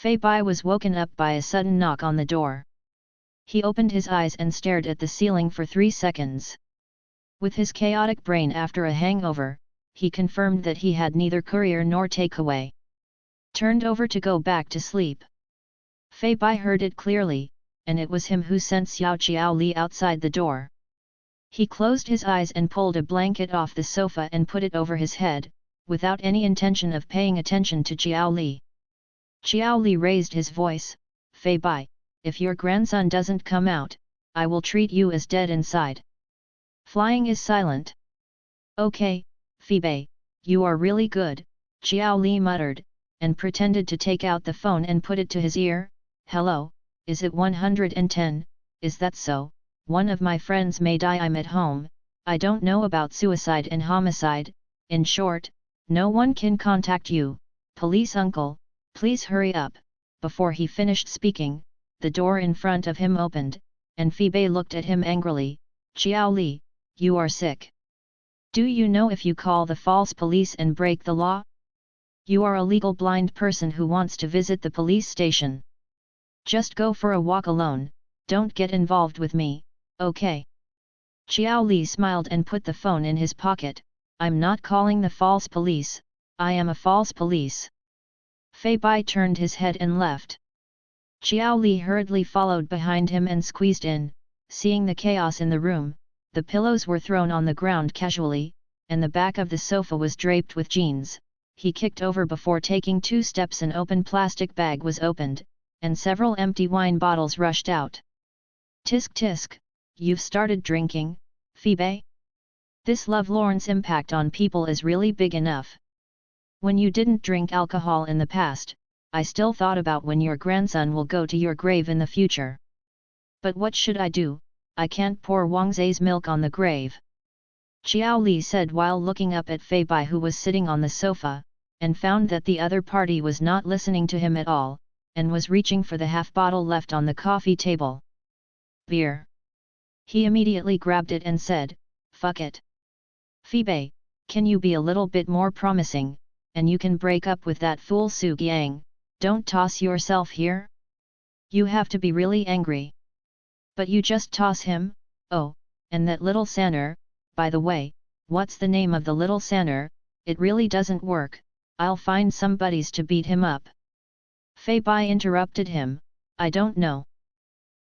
Fei Bai was woken up by a sudden knock on the door. He opened his eyes and stared at the ceiling for 3 seconds. With his chaotic brain after a hangover, he confirmed that he had neither courier nor takeaway. Turned over to go back to sleep. Fei Bai heard it clearly, and it was him who sent Xiao Qiao Li outside the door. He closed his eyes and pulled a blanket off the sofa and put it over his head, without any intention of paying attention to Qiao Li. Qiao Li raised his voice, "Fei Bai, if your grandson doesn't come out, I will treat you as dead inside." Flying is silent. "Okay, Fei Bai, you are really good," Qiao Li muttered, and pretended to take out the phone and put it to his ear. "Hello, is it 110, is that so? One of my friends may die. I'm at home, I don't know about suicide and homicide, in short, no one can contact you, police uncle, please hurry up." Before he finished speaking, the door in front of him opened, and Fei Bai looked at him angrily. "Qiao Li, you are sick. Do you know if you call the false police and break the law? You are a legal blind person who wants to visit the police station. Just go for a walk alone, don't get involved with me, okay?" Qiao Li smiled and put the phone in his pocket. "I'm not calling the false police, I am a false police." Fei Bai turned his head and left. Qiao Li hurriedly followed behind him and squeezed in. Seeing the chaos in the room, the pillows were thrown on the ground casually, and the back of the sofa was draped with jeans. He kicked over before taking 2 steps. An open plastic bag was opened, and several empty wine bottles rushed out. "Tisk tisk, you've started drinking, Fei Bai? This lovelorn's impact on people is really big enough. When you didn't drink alcohol in the past, I still thought about when your grandson will go to your grave in the future. But what should I do? I can't pour Wangzai's milk on the grave." Qiao Li said while looking up at Fei Bai, who was sitting on the sofa, and found that the other party was not listening to him at all, and was reaching for the half bottle left on the coffee table. "Beer." He immediately grabbed it and said, "Fuck it. Fei Bai, can you be a little bit more promising, and you can break up with that fool Su Giang, don't toss yourself here? You have to be really angry. But you just toss him. Oh, and that little Sanner, by the way, what's the name of the little Sanner? It really doesn't work, I'll find some buddies to beat him up." Fei Bai interrupted him, "I don't know."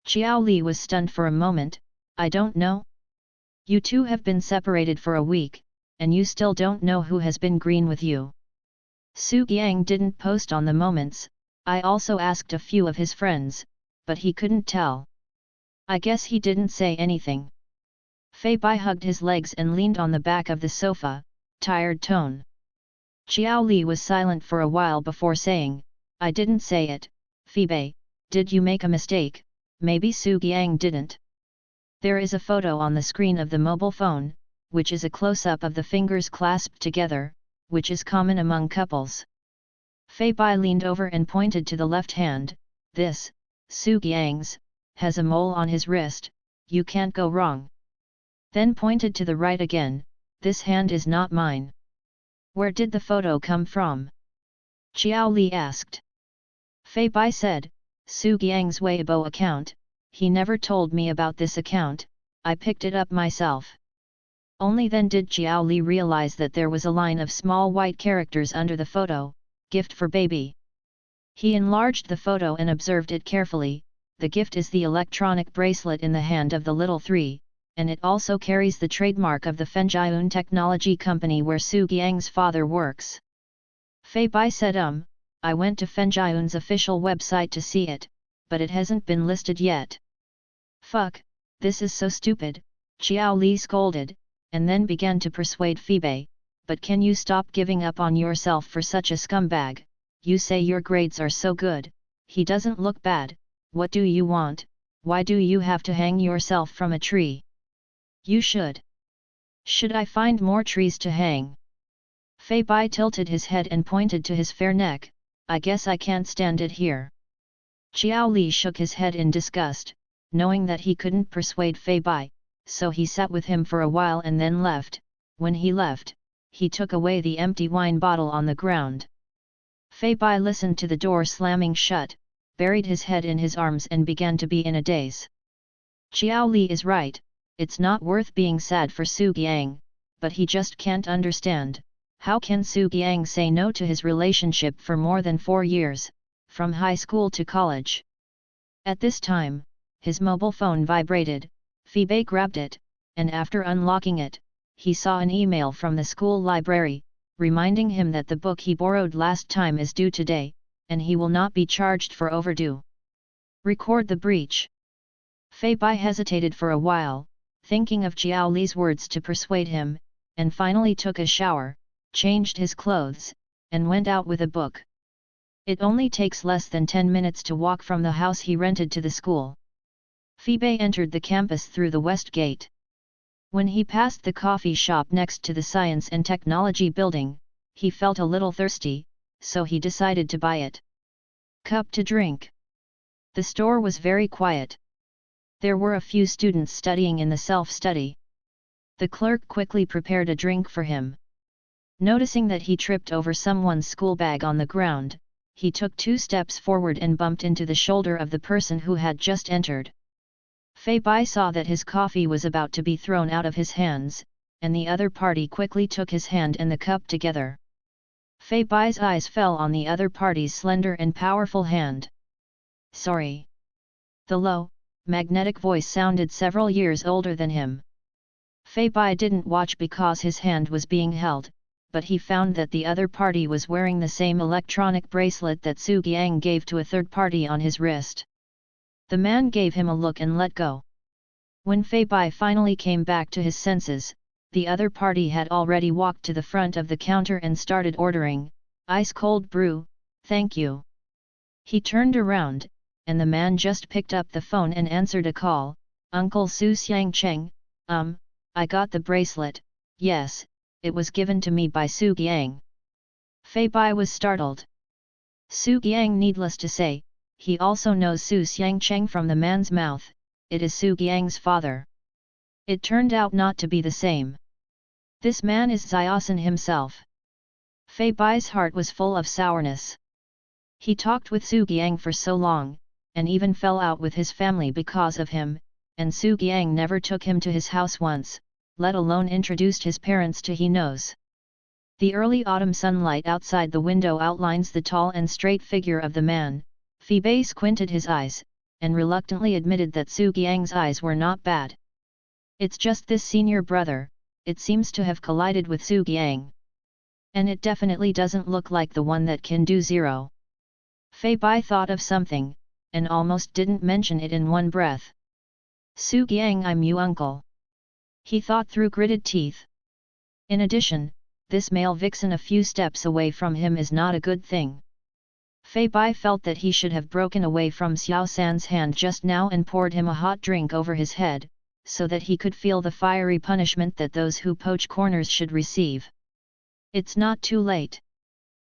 Qiao Li was stunned for a moment. "I don't know? You two have been separated for a week, and you still don't know who has been green with you?" Su Giang didn't post on the moments. I also asked a few of his friends, but he couldn't tell. I guess he didn't say anything. Fei Bai hugged his legs and leaned on the back of the sofa, tired tone. Qiao Li was silent for a while before saying, "I didn't say it, Fei Bai, did you make a mistake? Maybe Su Giang didn't." There is a photo on the screen of the mobile phone, which is a close-up of the fingers clasped together, which is common among couples. Fei Bai leaned over and pointed to the left hand. "This, Su Giang's, has a mole on his wrist, you can't go wrong." Then pointed to the right again. "This hand is not mine." "Where did the photo come from?" Qiao Li asked. Fei Bai said, "Su Giang's Weibo account, he never told me about this account, I picked it up myself." Only then did Qiao Li realize that there was a line of small white characters under the photo, "Gift for baby." He enlarged the photo and observed it carefully. The gift is the electronic bracelet in the hand of the little three, and it also carries the trademark of the Fenjiun Technology Company where Su Giang's father works. Fei Bai said, I went to Fenjiun's official website to see it, but it hasn't been listed yet." "Fuck, this is so stupid," Qiao Li scolded, and then began to persuade Fei Bai, "But can you stop giving up on yourself for such a scumbag? You say your grades are so good, he doesn't look bad, what do you want? Why do you have to hang yourself from a tree? You should. Should I find more trees to hang?" Fei Bai tilted his head and pointed to his fair neck. "I guess I can't stand it here." Qiao Li shook his head in disgust, knowing that he couldn't persuade Fei Bai, so he sat with him for a while and then left. When he left, he took away the empty wine bottle on the ground. Fei Bai listened to the door slamming shut, buried his head in his arms and began to be in a daze. Xiao Li is right, it's not worth being sad for Su Qiang, but he just can't understand, how can Su Qiang say no to his relationship for more than 4 years, from high school to college. At this time, his mobile phone vibrated, Fei Bai grabbed it, and after unlocking it, he saw an email from the school library, reminding him that the book he borrowed last time is due today, and he will not be charged for overdue. Record the breach. Fei Bai hesitated for a while, thinking of Xiao Li's words to persuade him, and finally took a shower, changed his clothes, and went out with a book. It only takes less than 10 minutes to walk from the house he rented to the school. Fei Bai entered the campus through the west gate. When he passed the coffee shop next to the Science and Technology building, he felt a little thirsty, so he decided to buy it. Cup to drink. The store was very quiet. There were a few students studying in the self-study. The clerk quickly prepared a drink for him. Noticing that he tripped over someone's school bag on the ground, he took 2 steps forward and bumped into the shoulder of the person who had just entered. Fei Bai saw that his coffee was about to be thrown out of his hands, and the other party quickly took his hand and the cup together. Fei Bai's eyes fell on the other party's slender and powerful hand. "Sorry." The low, magnetic voice sounded several years older than him. Fei Bai didn't watch because his hand was being held, but he found that the other party was wearing the same electronic bracelet that Su Qiang gave to a third party on his wrist. The man gave him a look and let go. When Fei Bai finally came back to his senses, the other party had already walked to the front of the counter and started ordering, "Ice-cold brew, thank you." He turned around, and the man just picked up the phone and answered a call, "Uncle Su Xiang Cheng, I got the bracelet, yes, it was given to me by Su Qiang." Fei Bai was startled. Su Qiang, needless to say, he also knows Su Xiang Cheng from the man's mouth, it is Su Qiang's father. It turned out not to be the same. This man is Xiaosan himself. Fei Bai's heart was full of sourness. He talked with Su Qiang for so long, and even fell out with his family because of him, and Su Qiang never took him to his house once, let alone introduced his parents to he knows. The early autumn sunlight outside the window outlines the tall and straight figure of the man. Fei Bai squinted his eyes, and reluctantly admitted that Su Qiang's eyes were not bad. It's just this senior brother, it seems to have collided with Su Qiang. And it definitely doesn't look like the one that can do zero. Fei Bai thought of something, and almost didn't mention it in one breath. "Su Qiang, I'm you uncle." He thought through gritted teeth. In addition, this male vixen a few steps away from him is not a good thing. Fei Bai felt that he should have broken away from Xiao San's hand just now and poured him a hot drink over his head, so that he could feel the fiery punishment that those who poach corners should receive. It's not too late.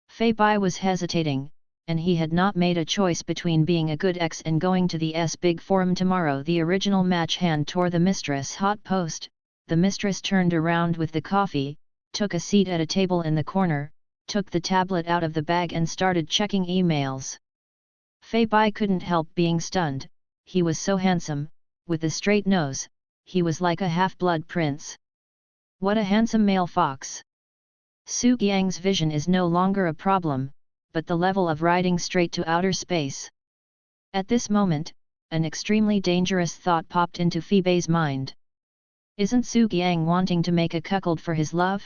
Fei Bai was hesitating, and he had not made a choice between being a good ex and going to the big forum tomorrow. The original match hand tore the mistress hot post. The mistress turned around with the coffee, took a seat at a table in the corner, took the tablet out of the bag and started checking emails. Fei Bai couldn't help being stunned. He was so handsome, with a straight nose, he was like a half-blood prince. What a handsome male fox! Su Qiang's vision is no longer a problem, but the level of riding straight to outer space. At this moment, an extremely dangerous thought popped into Fei Bai's mind. Isn't Su Qiang wanting to make a cuckold for his love?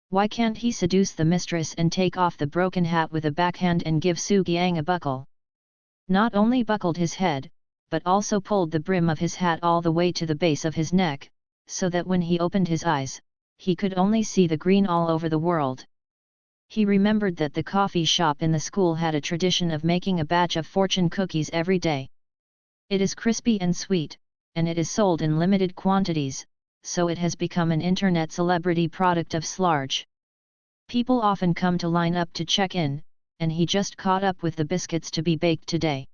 Why can't he seduce the mistress and take off the broken hat with a backhand and give Su Qiang a buckle? Not only buckled his head, but also pulled the brim of his hat all the way to the base of his neck, so that when he opened his eyes, he could only see the green all over the world. He remembered that the coffee shop in the school had a tradition of making a batch of fortune cookies every day. It is crispy and sweet, and it is sold in limited quantities, so it has become an internet celebrity product of Slarge. People often come to line up to check in, and he just caught up with the biscuits to be baked today.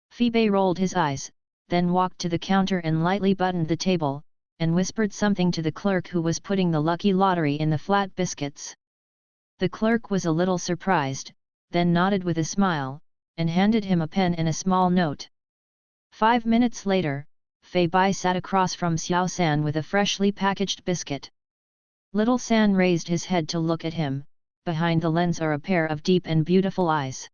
Fei Bai rolled his eyes, then walked to the counter and lightly buttoned the table, and whispered something to the clerk who was putting the lucky lottery in the flat biscuits. The clerk was a little surprised, then nodded with a smile, and handed him a pen and a small note. 5 minutes later, Fei Bai sat across from Xiao San with a freshly packaged biscuit. Little San raised his head to look at him. Behind the lens are a pair of deep and beautiful eyes.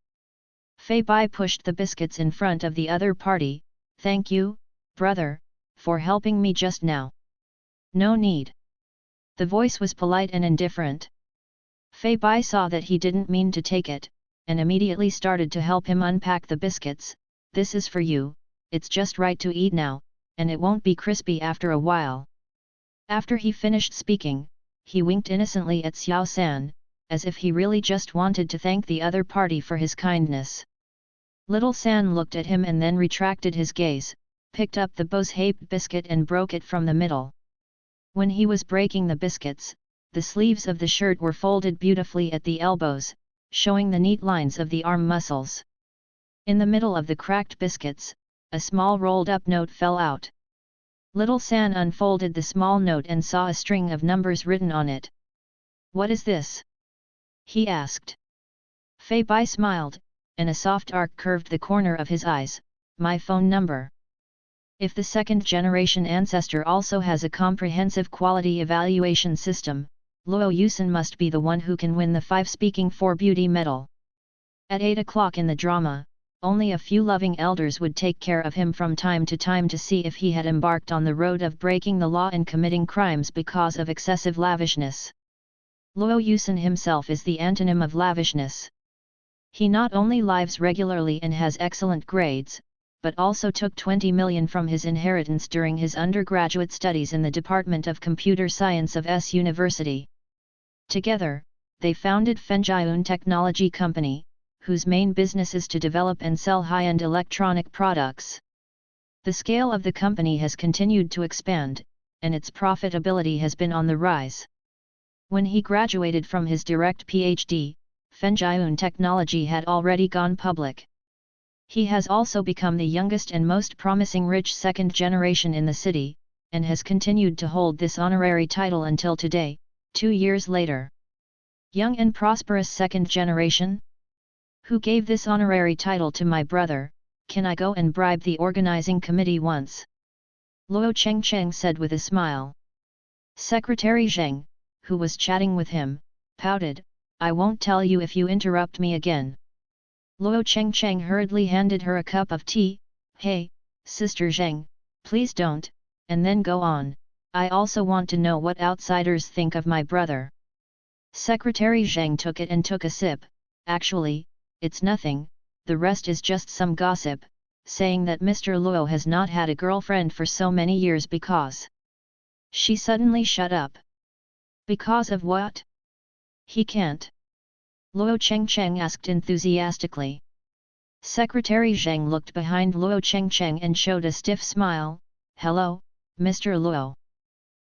Fei Bai pushed the biscuits in front of the other party. "Thank you, brother, for helping me just now." "No need." The voice was polite and indifferent. Fei Bai saw that he didn't mean to take it, and immediately started to help him unpack the biscuits. "This is for you, it's just right to eat now, and it won't be crispy after a while." After he finished speaking, he winked innocently at Xiao San, as if he really just wanted to thank the other party for his kindness. Little San looked at him and then retracted his gaze, picked up the Bose-shaped biscuit and broke it from the middle. When he was breaking the biscuits, the sleeves of the shirt were folded beautifully at the elbows, showing the neat lines of the arm muscles. In the middle of the cracked biscuits, a small rolled-up note fell out. Little San unfolded the small note and saw a string of numbers written on it. "What is this?" he asked. Fei Bai smiled, and a soft arc curved the corner of his eyes. "My phone number. If the second-generation ancestor also has a comprehensive quality evaluation system, Luo Yusen must be the one who can win the 5 Speaking for Beauty medal." At 8 o'clock in the drama, only a few loving elders would take care of him from time to time to see if he had embarked on the road of breaking the law and committing crimes because of excessive lavishness. Luo Yusen himself is the antonym of lavishness. He not only lives regularly and has excellent grades, but also took 20 million from his inheritance during his undergraduate studies in the Department of Computer Science of S University. Together, they founded Fenjiun Technology Company, whose main business is to develop and sell high-end electronic products. The scale of the company has continued to expand, and its profitability has been on the rise. When he graduated from his direct PhD, Fenjiun Technology had already gone public. He has also become the youngest and most promising rich second generation in the city, and has continued to hold this honorary title until today, 2 years later. Young and prosperous second generation? Who gave this honorary title to my brother? Can I go and bribe the organizing committee once?" Luo Chengcheng said with a smile. Secretary Zheng, who was chatting with him, pouted, "I won't tell you if you interrupt me again." Luo Chengcheng hurriedly handed her a cup of tea. "Hey, Sister Zheng, please don't," and then go on. "I also want to know what outsiders think of my brother." Secretary Zheng took it and took a sip. "Actually, it's nothing, the rest is just some gossip, saying that Mr. Luo has not had a girlfriend for so many years because..." She suddenly shut up. "Because of what? He can't?" Luo Chengcheng asked enthusiastically. Secretary Zheng looked behind Luo Chengcheng and showed a stiff smile. "Hello, Mr. Luo."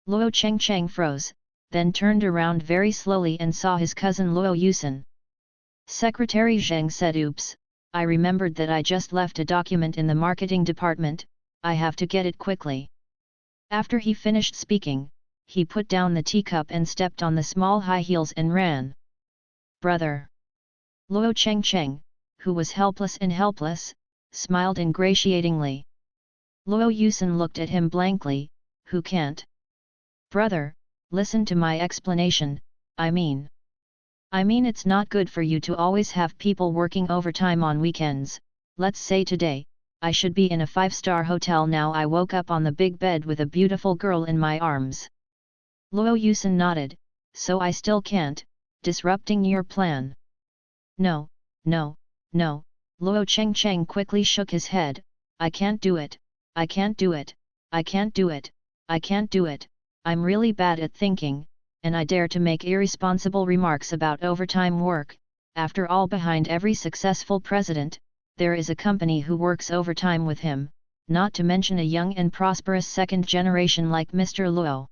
Luo Chengcheng froze, then turned around very slowly and saw his cousin Luo Yusen. Secretary Zheng said, "Oops, I remembered that I just left a document in the marketing department, I have to get it quickly." After he finished speaking, he put down the teacup and stepped on the small high heels and ran. "Brother!" Luo Chengcheng, who was helpless, smiled ingratiatingly. Luo Yusen looked at him blankly. "Who can't?" "Brother, listen to my explanation, I mean it's not good for you to always have people working overtime on weekends. Let's say today, I should be in a 5-star hotel, now I woke up on the big bed with a beautiful girl in my arms." Luo Yusen nodded. "So I still can't, disrupting your plan." No, no, no, Luo Chengcheng quickly shook his head. "I can't do it, I can't do it, I can't do it, I can't do it, I'm really bad at thinking, and I dare to make irresponsible remarks about overtime work. After all, behind every successful president, there is a company who works overtime with him, not to mention a young and prosperous second generation like Mr. Luo."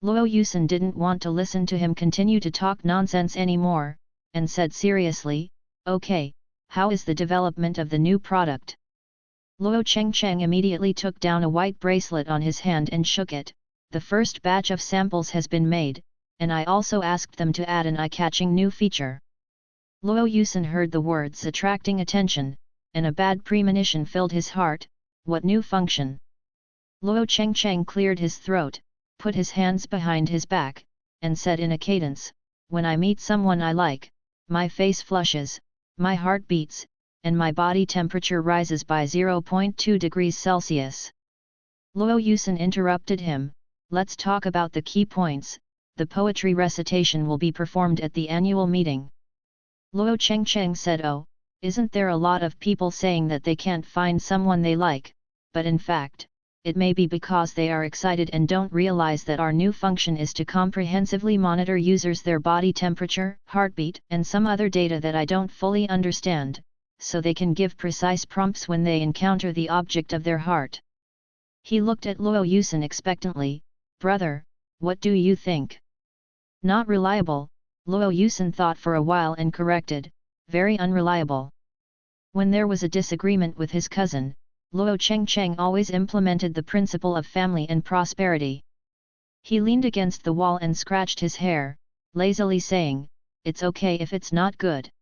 Luo Yusen didn't want to listen to him continue to talk nonsense anymore, and said seriously, "Okay, how is the development of the new product?" Luo Chengcheng immediately took down a white bracelet on his hand and shook it. "The first batch of samples has been made, and I also asked them to add an eye-catching new feature." Luo Yusen heard the words attracting attention, and a bad premonition filled his heart. What new function? Luo Chengcheng cleared his throat, put his hands behind his back, and said in a cadence, "When I meet someone I like, my face flushes, my heart beats, and my body temperature rises by 0.2 degrees Celsius." Luo Yusen interrupted him, "Let's talk about the key points. The poetry recitation will be performed at the annual meeting." Luo Chengcheng said, "Oh, isn't there a lot of people saying that they can't find someone they like, but in fact, it may be because they are excited and don't realize that our new function is to comprehensively monitor users' their body temperature, heartbeat, and some other data that I don't fully understand, so they can give precise prompts when they encounter the object of their heart." He looked at Luo Yusen expectantly. "Brother, what do you think?" "Not reliable," Luo Yusen thought for a while and corrected, "very unreliable." When there was a disagreement with his cousin, Luo Chengcheng always implemented the principle of family and prosperity. He leaned against the wall and scratched his hair, lazily saying, "It's okay if it's not good.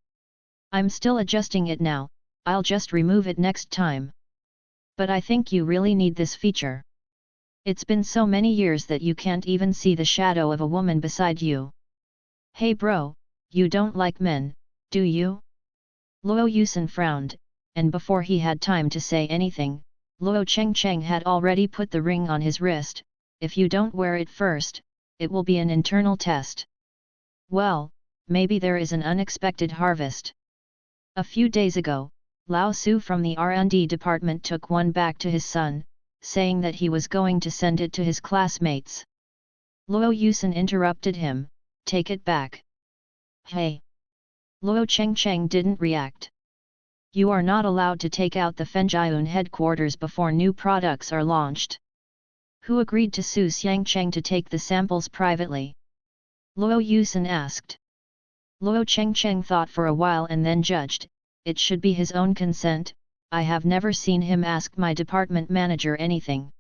I'm still adjusting it now, I'll just remove it next time. But I think you really need this feature. It's been so many years that you can't even see the shadow of a woman beside you. Hey bro, you don't like men, do you?" Luo Yusen frowned, and before he had time to say anything, Luo Chengcheng had already put the ring on his wrist. "If you don't wear it first, it will be an internal test." Well, maybe there is an unexpected harvest. A few days ago, Lao Su from the R&D department took one back to his son, saying that he was going to send it to his classmates. Luo Yusen interrupted him, "Take it back." "Hey!" Luo Chengcheng didn't react. "You are not allowed to take out the Fenjiun headquarters before new products are launched." "Who agreed to Su Xiangcheng to take the samples privately?" Luo Yusen asked. Luo Chengcheng thought for a while and then judged, "It should be his own consent. I have never seen him ask my department manager anything."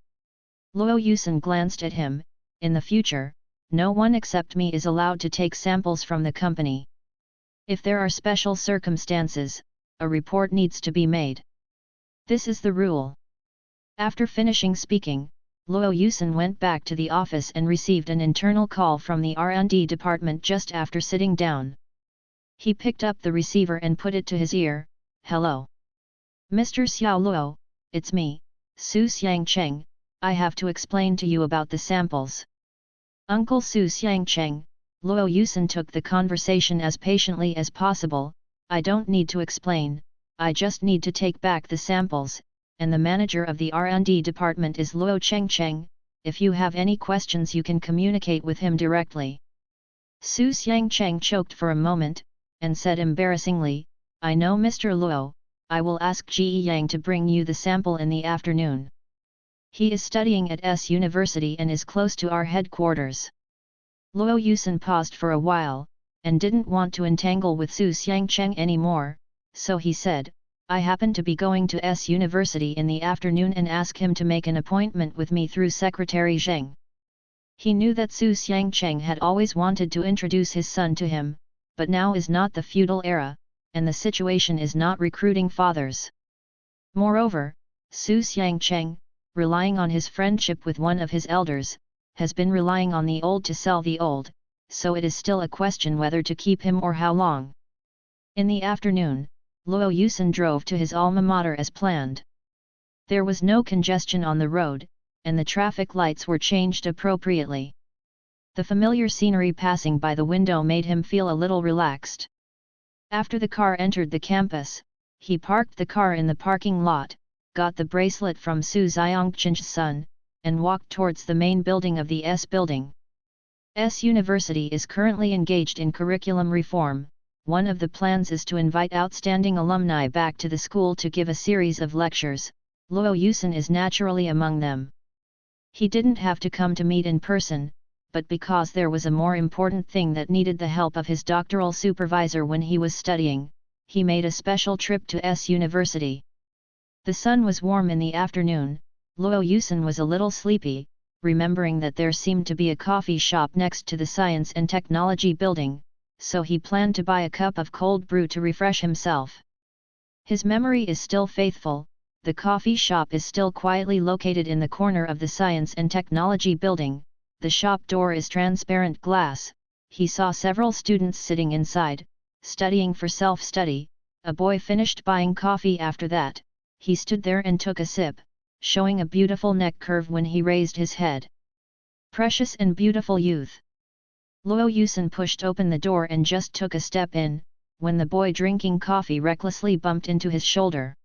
Luo Yusen glanced at him. "In the future, no one except me is allowed to take samples from the company. If there are special circumstances, a report needs to be made. This is the rule." After finishing speaking, Luo Yusen went back to the office and received an internal call from the R&D department just after sitting down. He picked up the receiver and put it to his ear. "Hello. Mr. Xiao Luo, it's me, Su Xiangcheng. I have to explain to you about the samples." "Uncle Su Xiangcheng," Luo Yusen took the conversation as patiently as possible, "I don't need to explain, I just need to take back the samples, and the manager of the R&D department is Luo Chengcheng. If you have any questions you can communicate with him directly." Su Xiangcheng choked for a moment, and said embarrassingly, "I know Mr. Luo, I will ask Ji Yang to bring you the sample in the afternoon. He is studying at S University and is close to our headquarters." Luo Yusen paused for a while, and didn't want to entangle with Su Xiangcheng anymore, so he said, "I happen to be going to S University in the afternoon and ask him to make an appointment with me through Secretary Zheng." He knew that Su Xiangcheng had always wanted to introduce his son to him, but now is not the feudal era, and the situation is not recruiting fathers. Moreover, Su Xiangcheng, relying on his friendship with one of his elders, has been relying on the old to sell the old, so it is still a question whether to keep him or how long. In the afternoon, Luo Yusen drove to his alma mater as planned. There was no congestion on the road, and the traffic lights were changed appropriately. The familiar scenery passing by the window made him feel a little relaxed. After the car entered the campus, he parked the car in the parking lot, got the bracelet from Su Xiangcheng's son, and walked towards the main building of the S building. S University is currently engaged in curriculum reform. One of the plans is to invite outstanding alumni back to the school to give a series of lectures. Luo Yusen is naturally among them. He didn't have to come to meet in person, but because there was a more important thing that needed the help of his doctoral supervisor when he was studying, he made a special trip to S University. The sun was warm in the afternoon. Luo Yusen was a little sleepy, remembering that there seemed to be a coffee shop next to the Science and Technology building, so he planned to buy a cup of cold brew to refresh himself. His memory is still faithful. The coffee shop is still quietly located in the corner of the Science and Technology building. The shop door is transparent glass. He saw several students sitting inside, studying for self-study. A boy finished buying coffee after that. He stood there and took a sip, showing a beautiful neck curve when he raised his head. Precious and beautiful youth. Luo Yusen pushed open the door and just took a step in, when the boy drinking coffee recklessly bumped into his shoulder.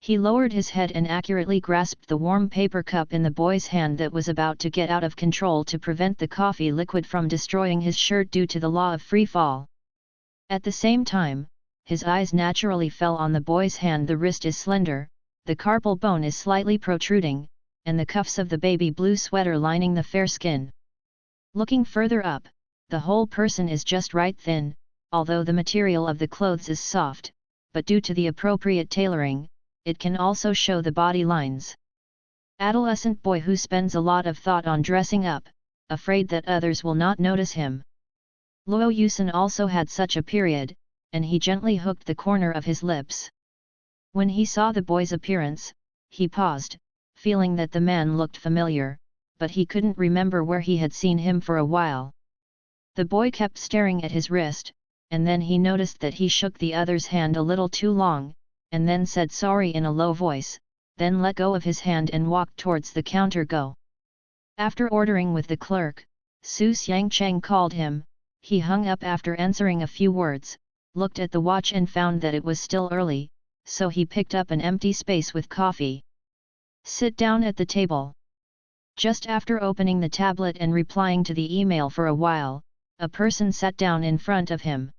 He lowered his head and accurately grasped the warm paper cup in the boy's hand that was about to get out of control to prevent the coffee liquid from destroying his shirt due to the law of free fall. At the same time, his eyes naturally fell on the boy's hand. The wrist is slender, the carpal bone is slightly protruding, and the cuffs of the baby blue sweater lining the fair skin. Looking further up, the whole person is just right thin, although the material of the clothes is soft, but due to the appropriate tailoring, it can also show the body lines. Adolescent boy who spends a lot of thought on dressing up, afraid that others will not notice him. Luo Yusen also had such a period, and he gently hooked the corner of his lips. When he saw the boy's appearance, he paused, feeling that the man looked familiar, but he couldn't remember where he had seen him for a while. The boy kept staring at his wrist, and then he noticed that he shook the other's hand a little too long, and then said sorry in a low voice, then let go of his hand and walked towards the counter. Go. After ordering with the clerk, Su Xiangcheng called him. He hung up after answering a few words, looked at the watch and found that it was still early, so he picked up an empty space with coffee. Sit down at the table. Just after opening the tablet and replying to the email for a while, a person sat down in front of him.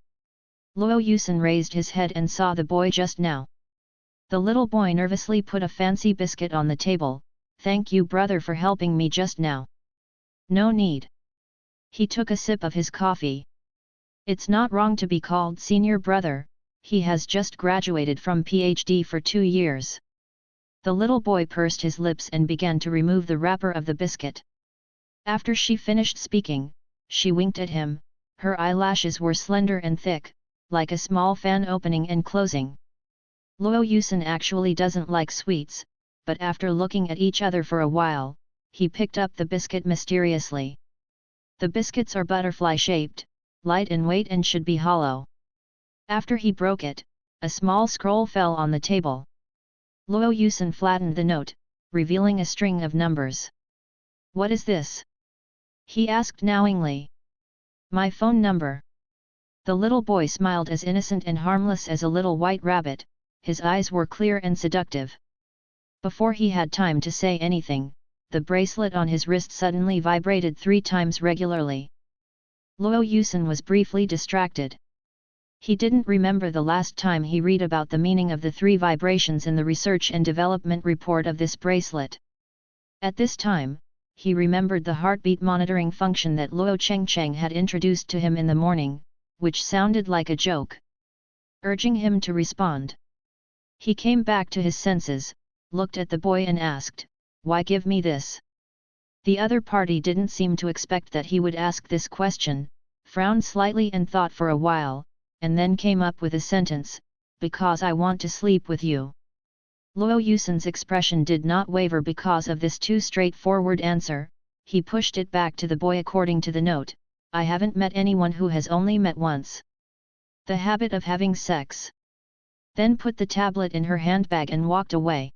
Luo Yusen raised his head and saw the boy just now. The little boy nervously put a fancy biscuit on the table. Thank you, brother, for helping me just now. No need. He took a sip of his coffee. It's not wrong to be called senior brother. He has just graduated from PhD for 2 years. The little boy pursed his lips and began to remove the wrapper of the biscuit. After she finished speaking, she winked at him. Her eyelashes were slender and thick, like a small fan opening and closing. Luo Yusen actually doesn't like sweets, but after looking at each other for a while, he picked up the biscuit mysteriously. The biscuits are butterfly-shaped, light in weight and should be hollow. After he broke it, a small scroll fell on the table. Luo Yusen flattened the note, revealing a string of numbers. What is this? He asked knowingly. My phone number. The little boy smiled as innocent and harmless as a little white rabbit. His eyes were clear and seductive. Before he had time to say anything, the bracelet on his wrist suddenly vibrated 3 times regularly. Luo Yusen was briefly distracted. He didn't remember the last time he read about the meaning of the 3 vibrations in the research and development report of this bracelet. At this time, he remembered the heartbeat monitoring function that Luo Chengcheng had introduced to him in the morning, which sounded like a joke, urging him to respond. He came back to his senses, looked at the boy and asked, "Why give me this?" The other party didn't seem to expect that he would ask this question, frowned slightly and thought for a while, and then came up with a sentence, "Because I want to sleep with you." Luo Yusen's expression did not waver because of this too straightforward answer. He pushed it back to the boy. According to the note, I haven't met anyone who has only met once. The habit of having sex. Then put the tablet in her handbag and walked away.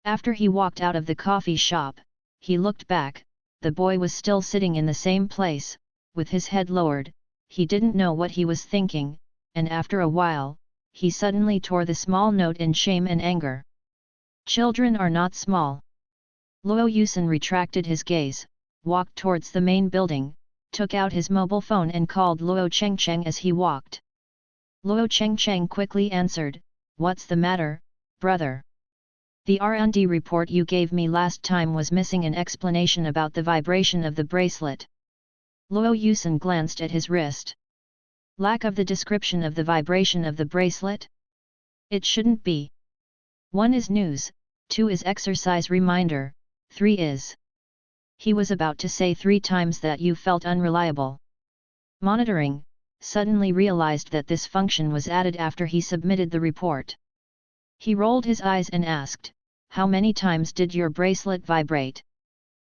After he walked out of the coffee shop, he looked back. The boy was still sitting in the same place, with his head lowered. He didn't know what he was thinking, and after a while, he suddenly tore the small note in shame and anger. Children are not small. Luo Yusen retracted his gaze, walked towards the main building, took out his mobile phone and called Luo Chengcheng as he walked. Luo Chengcheng quickly answered, "What's the matter, brother?" The R&D report you gave me last time was missing an explanation about the vibration of the bracelet. Luo Yusen glanced at his wrist. Lack of the description of the vibration of the bracelet? It shouldn't be. 1 is news, 2 is exercise reminder, 3 is. He was about to say 3 times that you felt unreliable. Monitoring, suddenly realized that this function was added after he submitted the report. He rolled his eyes and asked, "How many times did your bracelet vibrate?"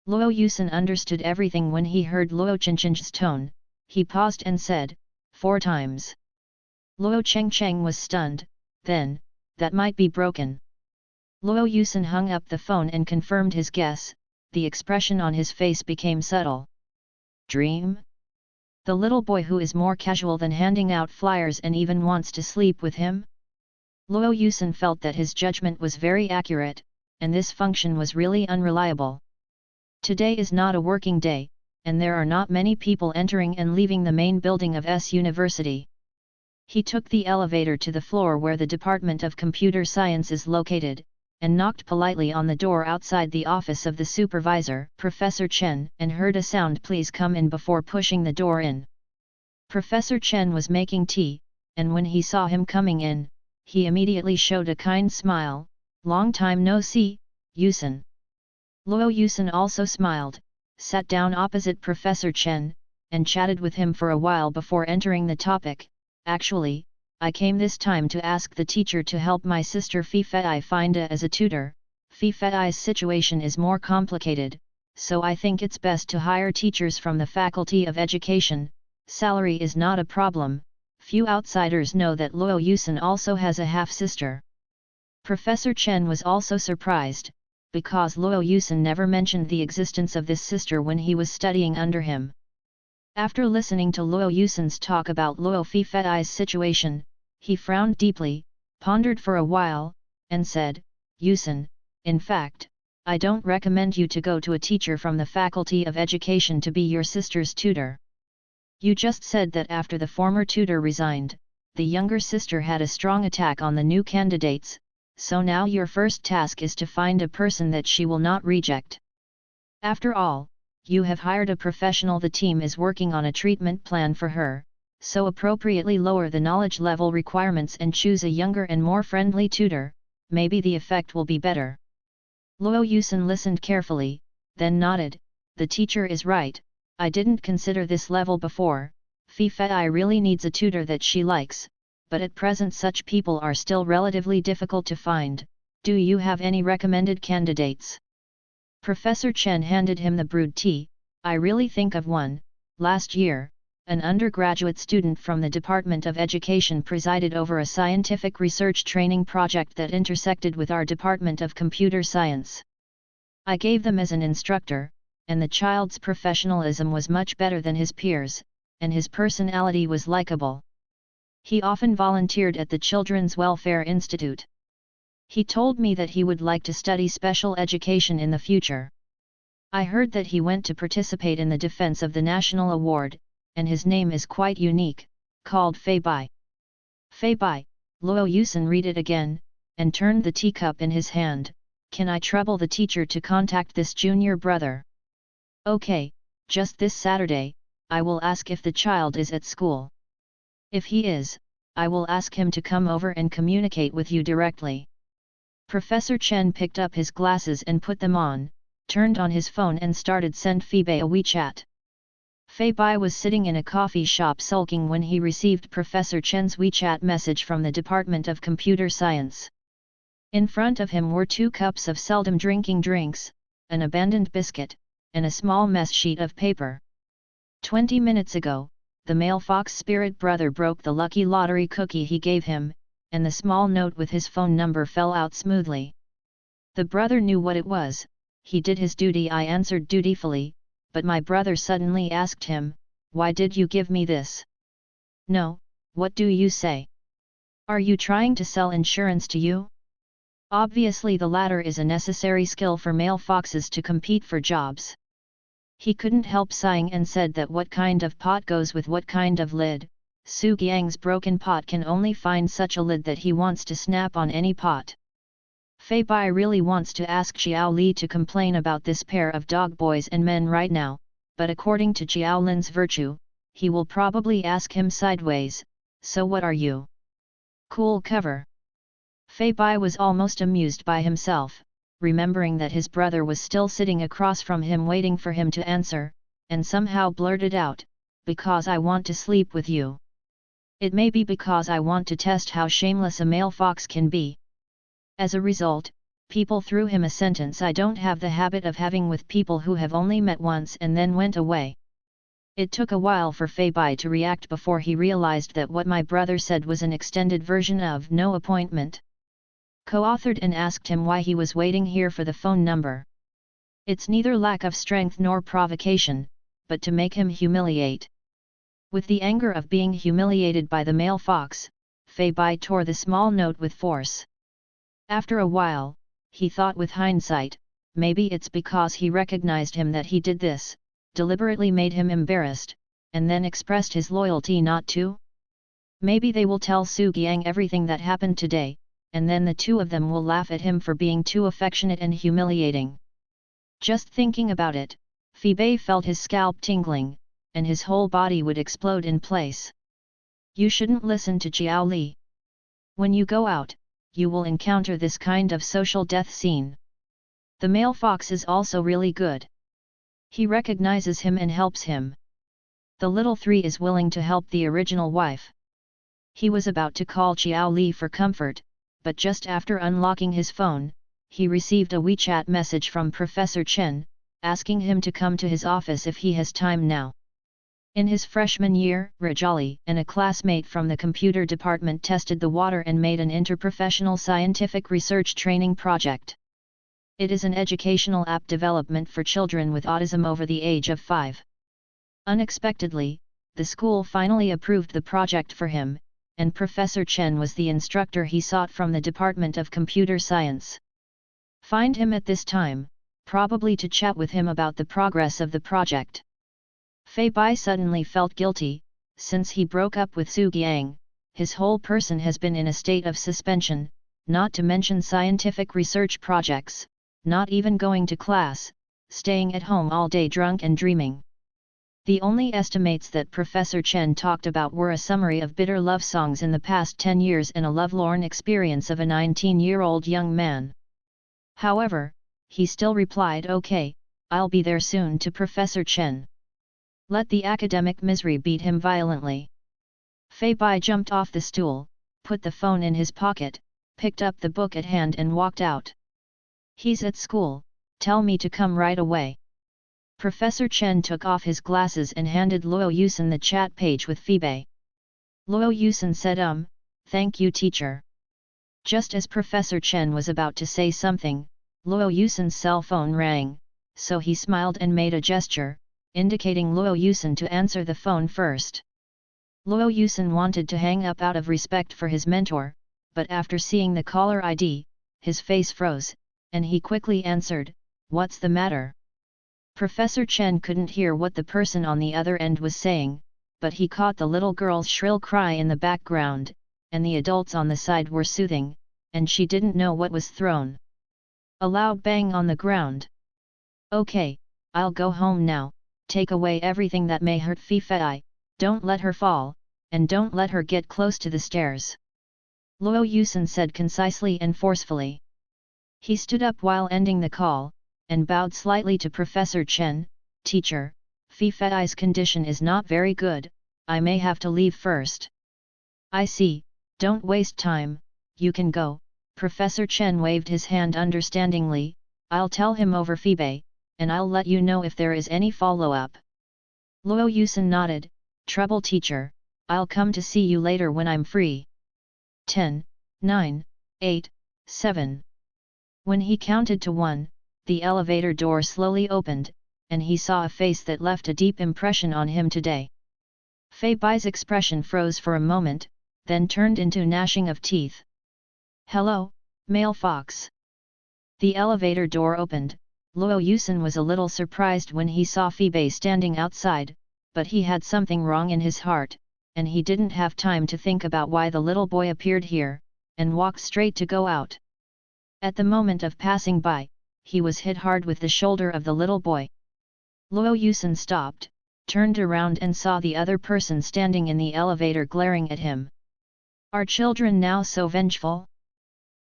Luo Yusen understood everything when he heard Luo Chencheng's tone. He paused and said, 4 times. Luo Chengcheng was stunned. Then, that might be broken. Luo Yusen hung up the phone and confirmed his guess. The expression on his face became subtle. Dream? The little boy who is more casual than handing out flyers and even wants to sleep with him? Luo Yusen felt that his judgment was very accurate, and this function was really unreliable. Today is not a working day, and there are not many people entering and leaving the main building of S University. He took the elevator to the floor where the Department of Computer Science is located, and knocked politely on the door outside the office of the supervisor, Professor Chen, and heard a sound "Please come in" before pushing the door in. Professor Chen was making tea, and when he saw him coming in, he immediately showed a kind smile. "Long time no see, Yusen." Luo Yusen also smiled, sat down opposite Professor Chen, and chatted with him for a while before entering the topic. "Actually, I came this time to ask the teacher to help my sister Fi Fei find as a tutor. Fi Fei's situation is more complicated, so I think it's best to hire teachers from the Faculty of Education. Salary is not a problem." Few outsiders know that Luo Yusen also has a half-sister. Professor Chen was also surprised, because Luo Yusen never mentioned the existence of this sister when he was studying under him. After listening to Luo Yusen's talk about Luo Fei's situation, he frowned deeply, pondered for a while, and said, "Yusen, in fact, I don't recommend you to go to a teacher from the Faculty of Education to be your sister's tutor. You just said that after the former tutor resigned, the younger sister had a strong attack on the new candidates, so now your first task is to find a person that she will not reject. After all, you have hired a professional. The team is working on a treatment plan for her, so appropriately lower the knowledge level requirements and choose a younger and more friendly tutor, maybe the effect will be better." Luo Yusen listened carefully, then nodded. "The teacher is right, I didn't consider this level before. Fi Fei really needs a tutor that she likes, but at present such people are still relatively difficult to find. Do you have any recommended candidates?" Professor Chen handed him the brewed tea. "I really think of one. Last year, an undergraduate student from the Department of Education presided over a scientific research training project that intersected with our Department of Computer Science. I gave them as an instructor, and the child's professionalism was much better than his peers, and his personality was likable. He often volunteered at the Children's Welfare Institute. He told me that he would like to study special education in the future. I heard that he went to participate in the defense of the National Award, and his name is quite unique, called Fei Bai." "Fei Bai," Luo Yusen read it again, and turned the teacup in his hand. "Can I trouble the teacher to contact this junior brother?" "Okay, just this Saturday, I will ask if the child is at school. If he is, I will ask him to come over and communicate with you directly." Professor Chen picked up his glasses and put them on, turned on his phone and started send Fei Bai a WeChat. Fei Bai was sitting in a coffee shop sulking when he received Professor Chen's WeChat message from the Department of Computer Science. In front of him were 2 cups of seldom drinking drinks, an abandoned biscuit, and a small mess sheet of paper. 20 minutes ago, the male fox spirit brother broke the lucky lottery cookie he gave him, and the small note with his phone number fell out smoothly. The brother knew what it was. "He did his duty," I answered dutifully, but my brother suddenly asked him, "Why did you give me this?" "No, what do you say? Are you trying to sell insurance to you?" Obviously the latter is a necessary skill for male foxes to compete for jobs. He couldn't help sighing and said that what kind of pot goes with what kind of lid. Su Giang's broken pot can only find such a lid that he wants to snap on any pot. Fei Bai really wants to ask Xiao Li to complain about this pair of dog boys and men right now, but according to Xiao Lin's virtue, he will probably ask him sideways, "So what are you?" Cool cover. Fei Bai was almost amused by himself, remembering that his brother was still sitting across from him waiting for him to answer, and somehow blurted out, "Because I want to sleep with you." It may be because I want to test how shameless a male fox can be. As a result, people threw him a sentence I don't have the habit of having with people who have only met once and then went away. It took a while for Fei Bai to react before he realized that what my brother said was an extended version of no appointment. Co-authored and asked him why he was waiting here for the phone number. It's neither lack of strength nor provocation, but to make him humiliate. With the anger of being humiliated by the male fox, Fei Bai tore the small note with force. After a while, he thought with hindsight, maybe it's because he recognized him that he did this, deliberately made him embarrassed, and then expressed his loyalty not to. Maybe they will tell Su Giang everything that happened today, and then the two of them will laugh at him for being too affectionate and humiliating. Just thinking about it, Fei Bai felt his scalp tingling, and his whole body would explode in place. You shouldn't listen to Jiao Li. When you go out, you will encounter this kind of social death scene. The male fox is also really good. He recognizes him and helps him. The little three is willing to help the original wife. He was about to call Jiao Li for comfort, but just after unlocking his phone, he received a WeChat message from Professor Chen, asking him to come to his office if he has time now. In his freshman year, Rajali and a classmate from the computer department tested the water and made an interprofessional scientific research training project. It is an educational app development for children with autism over the age of 5. Unexpectedly, the school finally approved the project for him, and Professor Chen was the instructor he sought from the Department of Computer Science. Find him at this time, probably to chat with him about the progress of the project. Fei Bai suddenly felt guilty, since he broke up with Su Giang, his whole person has been in a state of suspension, not to mention scientific research projects, not even going to class, staying at home all day drunk and dreaming. The only estimates that Professor Chen talked about were a summary of bitter love songs in the past 10 years and a lovelorn experience of a 19-year-old young man. However, he still replied okay, I'll be there soon to Professor Chen. Let the academic misery beat him violently. Fei Bai jumped off the stool, put the phone in his pocket, picked up the book at hand and walked out. He's at school, tell me to come right away. Professor Chen took off his glasses and handed Luo Yusen the chat page with Fei Bai. Luo Yusen said thank you teacher. Just as Professor Chen was about to say something, Luo Yusen's cell phone rang, so he smiled and made a gesture, indicating Luo Yusen to answer the phone first. Luo Yusen wanted to hang up out of respect for his mentor, but after seeing the caller ID, his face froze, and he quickly answered, "What's the matter?" Professor Chen couldn't hear what the person on the other end was saying, but he caught the little girl's shrill cry in the background, and the adults on the side were soothing, and she didn't know what was thrown. A loud bang on the ground. "Okay, I'll go home now, take away everything that may hurt Fei Fei, don't let her fall, and don't let her get close to the stairs," Luo Yusen said concisely and forcefully. He stood up while ending the call, and bowed slightly to Professor Chen. "Teacher, Fei Fei's condition is not very good, I may have to leave first." "I see, don't waste time, you can go," Professor Chen waved his hand understandingly. "I'll tell him over Fei Bai, and I'll let you know if there is any follow-up." Luo Yusen nodded, "Trouble teacher, I'll come to see you later when I'm free." 10, 9, 8, 7. When he counted to 1, the elevator door slowly opened, and he saw a face that left a deep impression on him today. Fei Bai's expression froze for a moment, then turned into gnashing of teeth. "Hello, male fox." The elevator door opened. Luo Yusen was a little surprised when he saw Fei Bai standing outside, but he had something wrong in his heart, and he didn't have time to think about why the little boy appeared here, and walked straight to go out. At the moment of passing by, he was hit hard with the shoulder of the little boy. Luo Yusen stopped, turned around and saw the other person standing in the elevator glaring at him. "Are children now so vengeful?"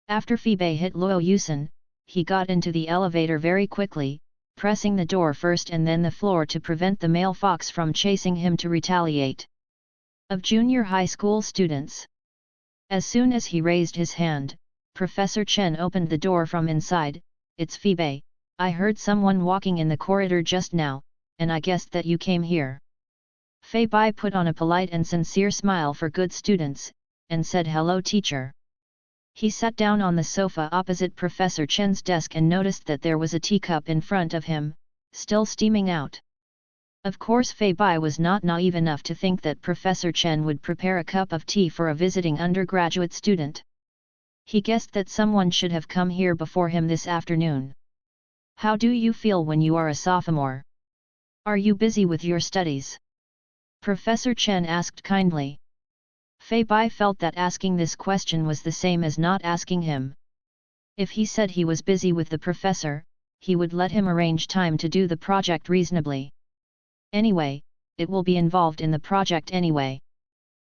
After Fei Bai hit Luo Yusen, he got into the elevator very quickly, pressing the door first and then the floor to prevent the male fox from chasing him to retaliate. of junior high school students. As soon as he raised his hand, Professor Chen opened the door from inside. It's Phoebe, I heard someone walking in the corridor just now, and I guessed that you came here. Fei Bai put on a polite and sincere smile for good students, and said hello teacher. He sat down on the sofa opposite Professor Chen's desk and noticed that there was a teacup in front of him, still steaming out. Of course Fei Bai was not naive enough to think that Professor Chen would prepare a cup of tea for a visiting undergraduate student. He guessed that someone should have come here before him this afternoon. How do you feel when you are a sophomore? Are you busy with your studies? Professor Chen asked kindly. Fei Bai felt that asking this question was the same as not asking him. If he said he was busy with the professor, he would let him arrange time to do the project reasonably. Anyway, it will be involved in the project anyway.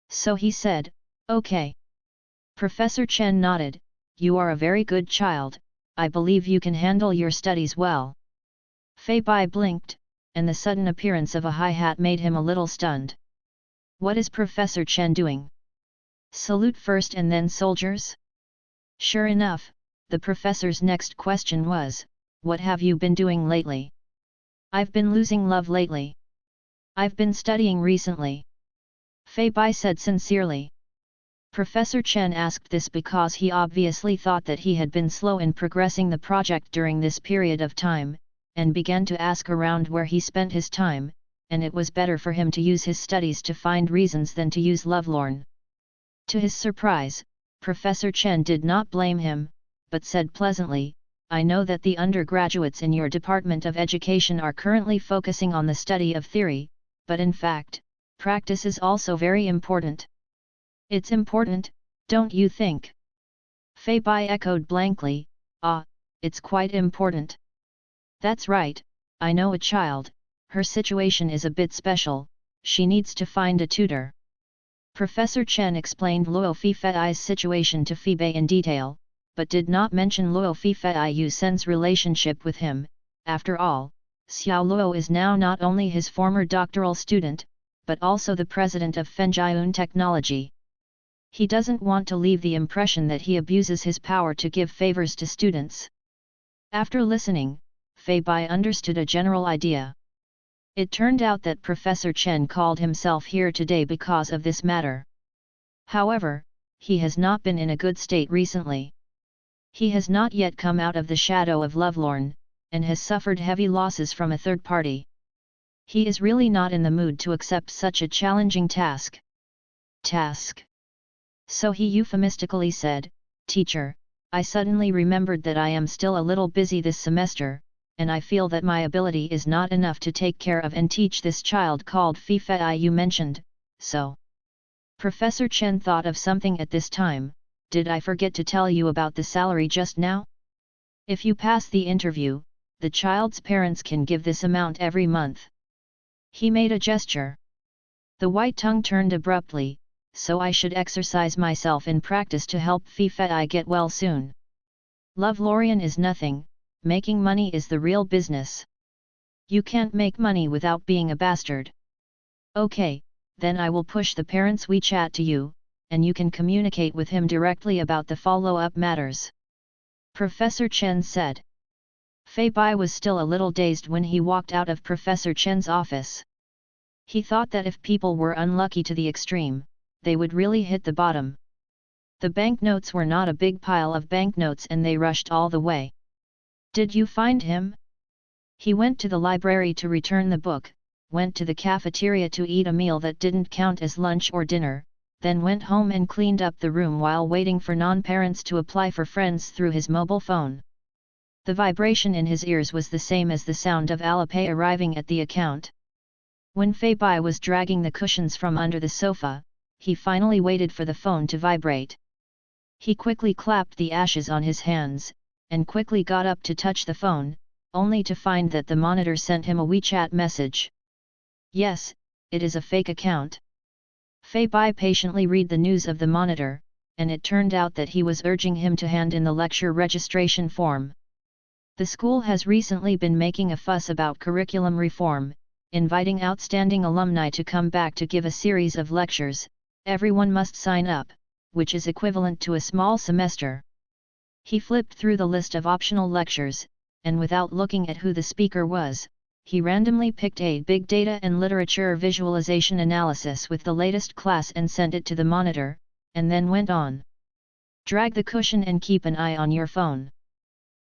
So he said, okay. Professor Chen nodded, you are a very good child, I believe you can handle your studies well. Fei Bai blinked, and the sudden appearance of a high hat made him a little stunned. What is Professor Chen doing? Salute first and then soldiers? Sure enough, the professor's next question was, what have you been doing lately? I've been losing love lately. I've been studying recently. Fei Bai said sincerely. Professor Chen asked this because he obviously thought that he had been slow in progressing the project during this period of time, and began to ask around where he spent his time, and it was better for him to use his studies to find reasons than to use lovelorn. To his surprise, Professor Chen did not blame him, but said pleasantly, I know that the undergraduates in your Department of Education are currently focusing on the study of theory, but in fact, practice is also very important. It's important, don't you think? Fei Bai echoed blankly, it's quite important. That's right, I know a child, her situation is a bit special, she needs to find a tutor. Professor Chen explained Luo Fifei's situation to Phoebe in detail, but did not mention Luo Fifei Yusen's relationship with him. After all, Xiao Luo is now not only his former doctoral student, but also the president of Fenjiun Technology. He doesn't want to leave the impression that he abuses his power to give favors to students. After listening, Fei Bai understood a general idea. It turned out that Professor Chen called himself here today because of this matter. However, he has not been in a good state recently. He has not yet come out of the shadow of lovelorn, and has suffered heavy losses from a third party. He is really not in the mood to accept such a challenging task. So he euphemistically said, Teacher, I suddenly remembered that I am still a little busy this semester, and I feel that my ability is not enough to take care of and teach this child called Fifei you mentioned, so. Professor Chen thought of something at this time, did I forget to tell you about the salary just now? If you pass the interview, the child's parents can give this amount every month. He made a gesture. The white tongue turned abruptly, so I should exercise myself in practice to help Fifei get well soon. Lovelorn is nothing, making money is the real business. You can't make money without being a bastard. Okay, then I will push the parents' WeChat to you, and you can communicate with him directly about the follow-up matters. Professor Chen said. Fei Bai was still a little dazed when he walked out of Professor Chen's office. He thought that if people were unlucky to the extreme, they would really hit the bottom. The banknotes were not a big pile of banknotes and they rushed all the way. Did you find him? He went to the library to return the book, went to the cafeteria to eat a meal that didn't count as lunch or dinner, then went home and cleaned up the room while waiting for non-parents to apply for friends through his mobile phone. The vibration in his ears was the same as the sound of Alipay arriving at the account. When Fei Bai was dragging the cushions from under the sofa, he finally waited for the phone to vibrate. He quickly clapped the ashes on his hands, and quickly got up to touch the phone, only to find that the monitor sent him a WeChat message. Yes, it is a fake account. Fei Bai patiently read the news of the monitor, and it turned out that he was urging him to hand in the lecture registration form. The school has recently been making a fuss about curriculum reform, inviting outstanding alumni to come back to give a series of lectures. Everyone must sign up, which is equivalent to a small semester. He flipped through the list of optional lectures, and without looking at who the speaker was, he randomly picked a Big Data and Literature Visualization Analysis with the latest class and sent it to the monitor, and then went on. Drag the cushion and keep an eye on your phone.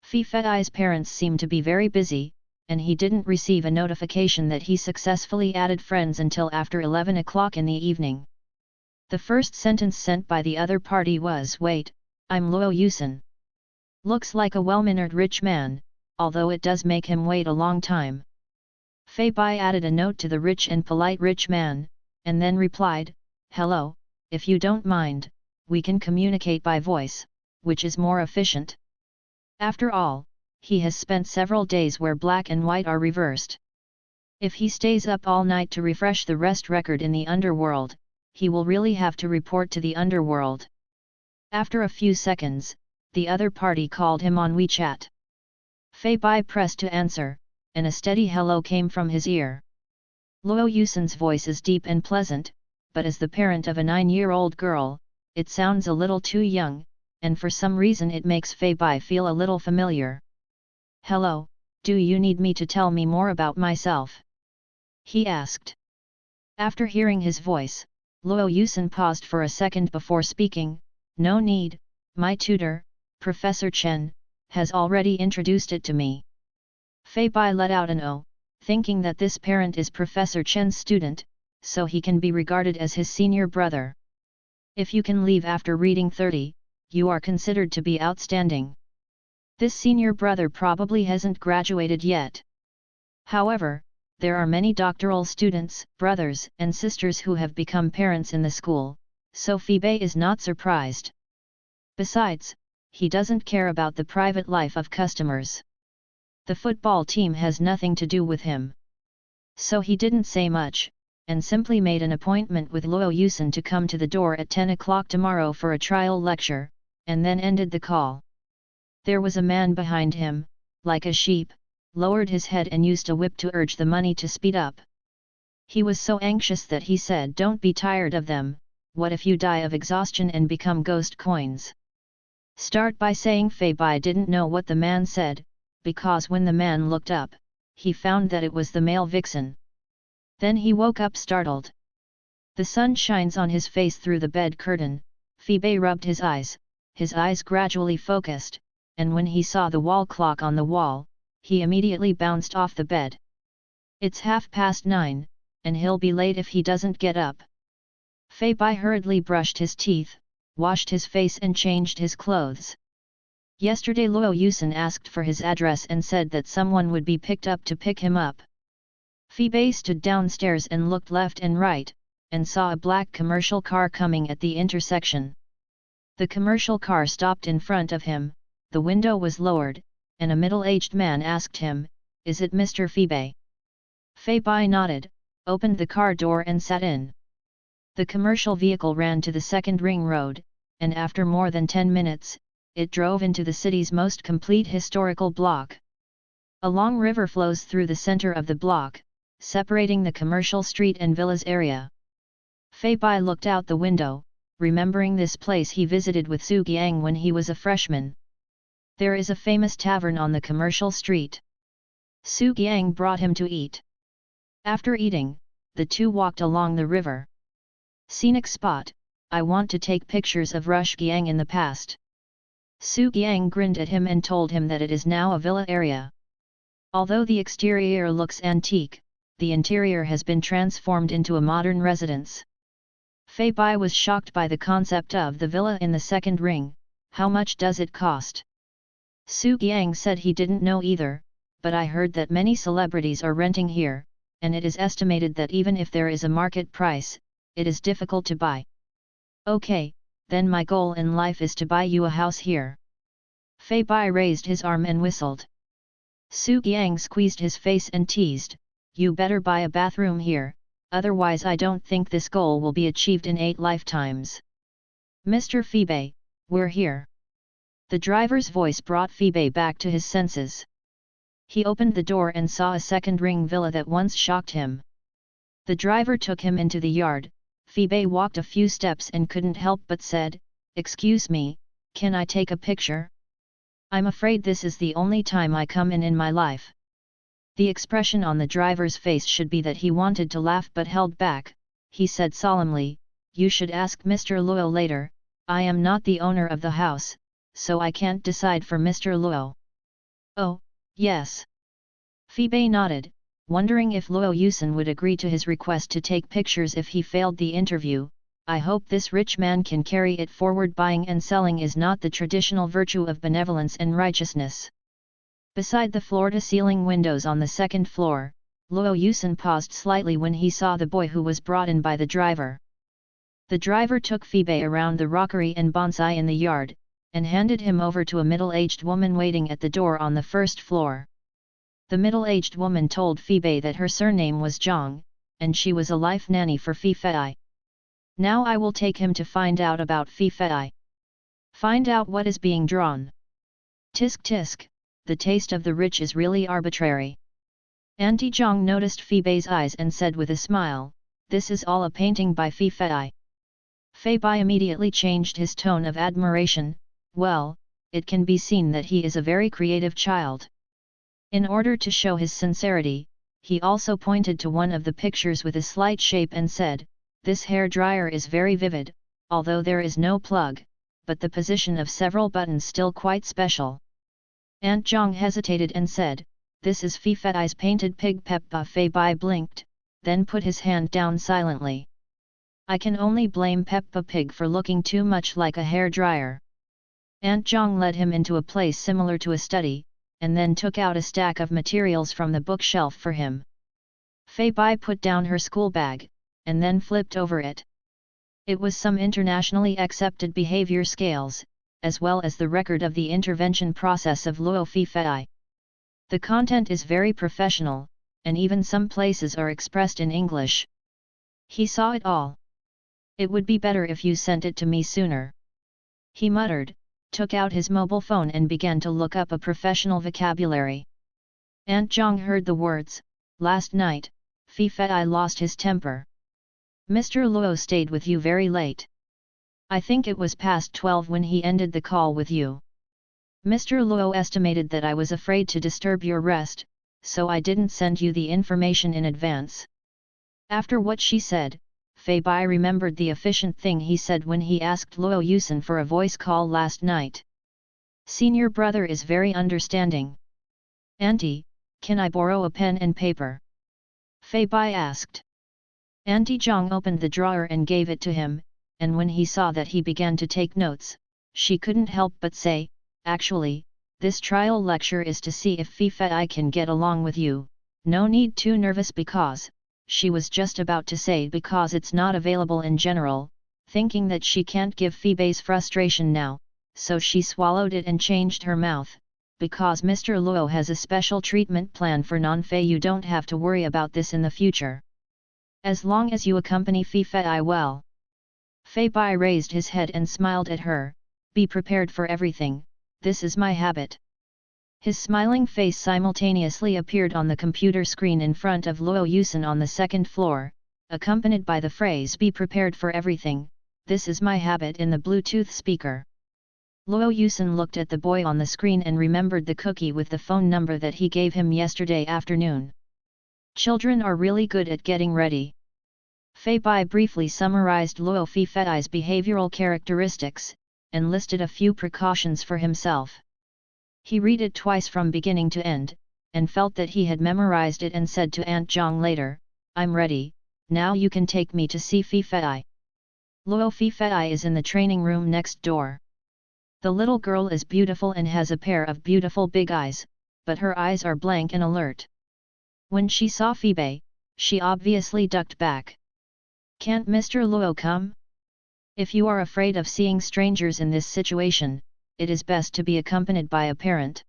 Fei's parents seemed to be very busy, and he didn't receive a notification that he successfully added friends until after 11 o'clock in the evening. The first sentence sent by the other party was, "Wait, I'm Luo Yusen. Looks like a well-mannered rich man, although it does make him wait a long time." Fei added a note to the rich and polite rich man, and then replied, "Hello, if you don't mind, we can communicate by voice, which is more efficient." After all, he has spent several days where black and white are reversed. If he stays up all night to refresh the rest record in the underworld, he will really have to report to the underworld. After a few seconds, the other party called him on WeChat. Fei pressed to answer, and a steady hello came from his ear. Luo Yusen's voice is deep and pleasant, but as the parent of a 9-year-old girl, it sounds a little too young, and for some reason it makes Fei feel a little familiar. "Hello, do you need me to tell me more about myself?" he asked. After hearing his voice, Luo Yusen paused for a second before speaking. "No need, my tutor, Professor Chen, has already introduced it to me." Fei let out an "oh," thinking that this parent is Professor Chen's student, so he can be regarded as his senior brother. If you can leave after reading 30, you are considered to be outstanding. This senior brother probably hasn't graduated yet. However, there are many doctoral students, brothers and sisters who have become parents in the school, so Fei is not surprised. Besides, he doesn't care about the private life of customers. The football team has nothing to do with him. So he didn't say much, and simply made an appointment with Luo Yusen to come to the door at 10 o'clock tomorrow for a trial lecture, and then ended the call. There was a man behind him, like a sheep, lowered his head and used a whip to urge the money to speed up. He was so anxious that he said, "Don't be tired of them, what if you die of exhaustion and become ghost coins?" Start by saying Fei didn't know what the man said, because when the man looked up, he found that it was the male vixen. Then he woke up startled. The sun shines on his face through the bed curtain. Fei rubbed his eyes gradually focused, and when he saw the wall clock on the wall, he immediately bounced off the bed. It's 9:30, and he'll be late if he doesn't get up. Fei hurriedly brushed his teeth, washed his face and changed his clothes. Yesterday Luo Yusen asked for his address and said that someone would be picked up to pick him up. Fei stood downstairs and looked left and right, and saw a black commercial car coming at the intersection. The commercial car stopped in front of him, the window was lowered, and a middle-aged man asked him, "Is it Mr. Fei?" Fei nodded, opened the car door and sat in. The commercial vehicle ran to the second ring road, and after more than 10 minutes, it drove into the city's most complete historical block. A long river flows through the center of the block, separating the commercial street and villas area. Fei looked out the window, remembering this place he visited with Su Giang when he was a freshman. There is a famous tavern on the commercial street. Su Giang brought him to eat. After eating, the two walked along the river. Scenic spot, I want to take pictures of Rush Giang in the past. Su Giang grinned at him and told him that it is now a villa area. Although the exterior looks antique, the interior has been transformed into a modern residence. Fei was shocked by the concept of the villa in the second ring. How much does it cost? Su Giang said he didn't know either, but I heard that many celebrities are renting here, and it is estimated that even if there is a market price, it is difficult to buy. Okay, then my goal in life is to buy you a house here. Fei raised his arm and whistled. Su Giang squeezed his face and teased, "You better buy a bathroom here, otherwise I don't think this goal will be achieved in 8 lifetimes. Mr. Fei, we're here." The driver's voice brought Fei back to his senses. He opened the door and saw a second-ring villa that once shocked him. The driver took him into the yard. Phoebe walked a few steps and couldn't help but said, "Excuse me, can I take a picture? I'm afraid this is the only time I come in my life." The expression on the driver's face should be that he wanted to laugh but held back. He said solemnly, "You should ask Mr. Luo later. I am not the owner of the house, so I can't decide for Mr. Luo." "Oh, yes." Phoebe nodded, wondering if Luo Yusen would agree to his request to take pictures if he failed the interview. "I hope this rich man can carry it forward. Buying and selling is not the traditional virtue of benevolence and righteousness." Beside the floor-to-ceiling windows on the second floor, Luo Yusen paused slightly when he saw the boy who was brought in by the driver. The driver took Phoebe around the rockery and bonsai in the yard, and handed him over to a middle-aged woman waiting at the door on the first floor. The middle-aged woman told Phoebe that her surname was Zhang, and she was a life nanny for Fei. "Now I will take him to find out about Fei. Find out what is being drawn. Tisk tisk, the taste of the rich is really arbitrary." Auntie Zhang noticed Phoebe's eyes and said with a smile, "This is all a painting by Fei." Fei immediately changed his tone of admiration. "Well, it can be seen that he is a very creative child." In order to show his sincerity, he also pointed to one of the pictures with a slight shape and said, "This hair dryer is very vivid, although there is no plug, but the position of several buttons still quite special." Aunt Zhang hesitated and said, "This is Fei's painted pig." Peppa Fei blinked, then put his hand down silently. "I can only blame Peppa Pig for looking too much like a hair dryer." Aunt Zhang led him into a place similar to a study, and then took out a stack of materials from the bookshelf for him. Fei put down her school bag, and then flipped over it. It was some internationally accepted behavior scales, as well as the record of the intervention process of Luo Fei. The content is very professional, and even some places are expressed in English. He saw it all. "It would be better if you sent it to me sooner," he muttered, took out his mobile phone and began to look up a professional vocabulary. Aunt Zhang heard the words, "Last night, Fei lost his temper. Mr. Luo stayed with you very late. I think it was past 12 when he ended the call with you. Mr. Luo estimated that I was afraid to disturb your rest, so I didn't send you the information in advance." After what she said, Fei remembered the efficient thing he said when he asked Luo Yusen for a voice call last night. "Senior brother is very understanding." "Auntie, can I borrow a pen and paper?" Fei asked. Auntie Zhang opened the drawer and gave it to him, and when he saw that he began to take notes, she couldn't help but say, "Actually, this trial lecture is to see if Fei can get along with you. No need too nervous because," she was just about to say "because it's not available in general," thinking that she can't give Phoebe's frustration now, so she swallowed it and changed her mouth, "because Mr. Luo has a special treatment plan for non-Fei. You don't have to worry about this in the future. As long as you accompany Fei well." Fei raised his head and smiled at her, "Be prepared for everything, this is my habit." His smiling face simultaneously appeared on the computer screen in front of Luo Yusen on the second floor, accompanied by the phrase "Be prepared for everything, this is my habit" in the Bluetooth speaker. Luo Yusen looked at the boy on the screen and remembered the cookie with the phone number that he gave him yesterday afternoon. Children are really good at getting ready. Fei briefly summarized Luo Fei's behavioral characteristics, and listed a few precautions for himself. He read it twice from beginning to end, and felt that he had memorized it and said to Aunt Zhang later, "I'm ready, now you can take me to see Fei. Luo Fei is in the training room next door. The little girl is beautiful and has a pair of beautiful big eyes, but her eyes are blank and alert." When she saw Phoebe, she obviously ducked back. "Can't Mr. Luo come? If you are afraid of seeing strangers in this situation, it is best to be accompanied by a parent."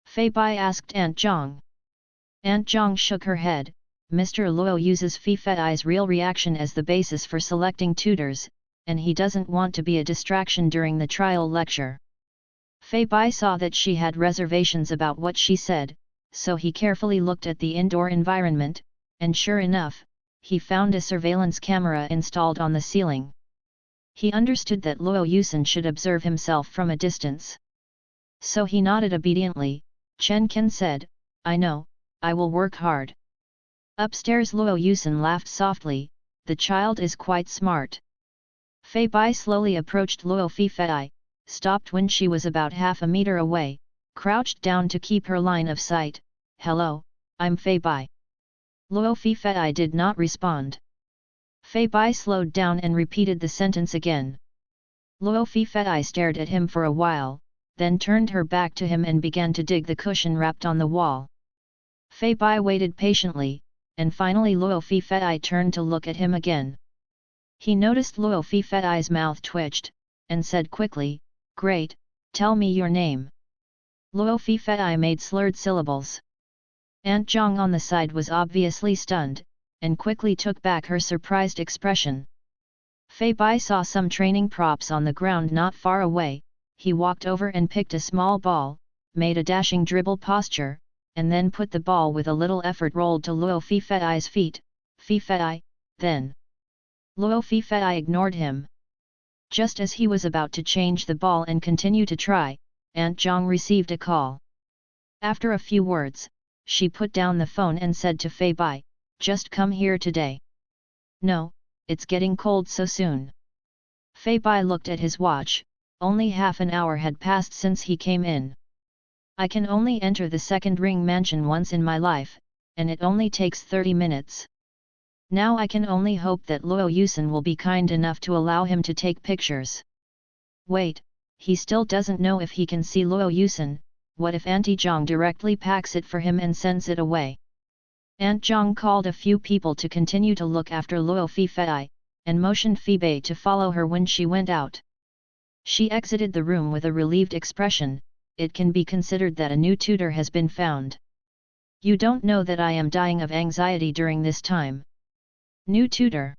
Fei asked Aunt Zhang. Aunt Zhang shook her head. "Mr. Luo uses Fei's real reaction as the basis for selecting tutors, and he doesn't want to be a distraction during the trial lecture." Fei saw that she had reservations about what she said, so he carefully looked at the indoor environment, and sure enough, he found a surveillance camera installed on the ceiling. He understood that Luo Yusen should observe himself from a distance. So he nodded obediently. Chen Ken said, "I know, I will work hard." Upstairs Luo Yusen laughed softly, "The child is quite smart." Fei Bai slowly approached Luo Fifei, stopped when she was about half a meter away, crouched down to keep her line of sight. "Hello, I'm Fei Bai." Luo Fifei did not respond. Fei Bai slowed down and repeated the sentence again. Luo Fifei stared at him for a while, then turned her back to him and began to dig the cushion wrapped on the wall. Fei Bai waited patiently, and finally Luo Fifei turned to look at him again. He noticed Luo Fifei's mouth twitched, and said quickly, "Great, tell me your name." Luo Fifei made slurred syllables. Aunt Zhang on the side was obviously stunned, and quickly took back her surprised expression. Fei Bai saw some training props on the ground not far away. He walked over and picked a small ball, made a dashing dribble posture, and then put the ball with a little effort rolled to Luo Fifei's feet. "Fifei, then." Luo Fifei ignored him. Just as he was about to change the ball and continue to try, Aunt Zhang received a call. After a few words, she put down the phone and said to Fei Bai, "Just come here today." "No, it's getting cold so soon." Fei Bai looked at his watch. Only half an hour had passed since he came in. "I can only enter the second ring mansion once in my life, and it only takes 30 minutes. Now I can only hope that Luo Yusen will be kind enough to allow him to take pictures." Wait, he still doesn't know if he can see Luo Yusen. What if Auntie Zhang directly packs it for him and sends it away? Aunt Zhang called a few people to continue to look after Luo Fifei, and motioned Fei to follow her when she went out. She exited the room with a relieved expression. It can be considered that a new tutor has been found. "You don't know that I am dying of anxiety during this time." "New tutor?"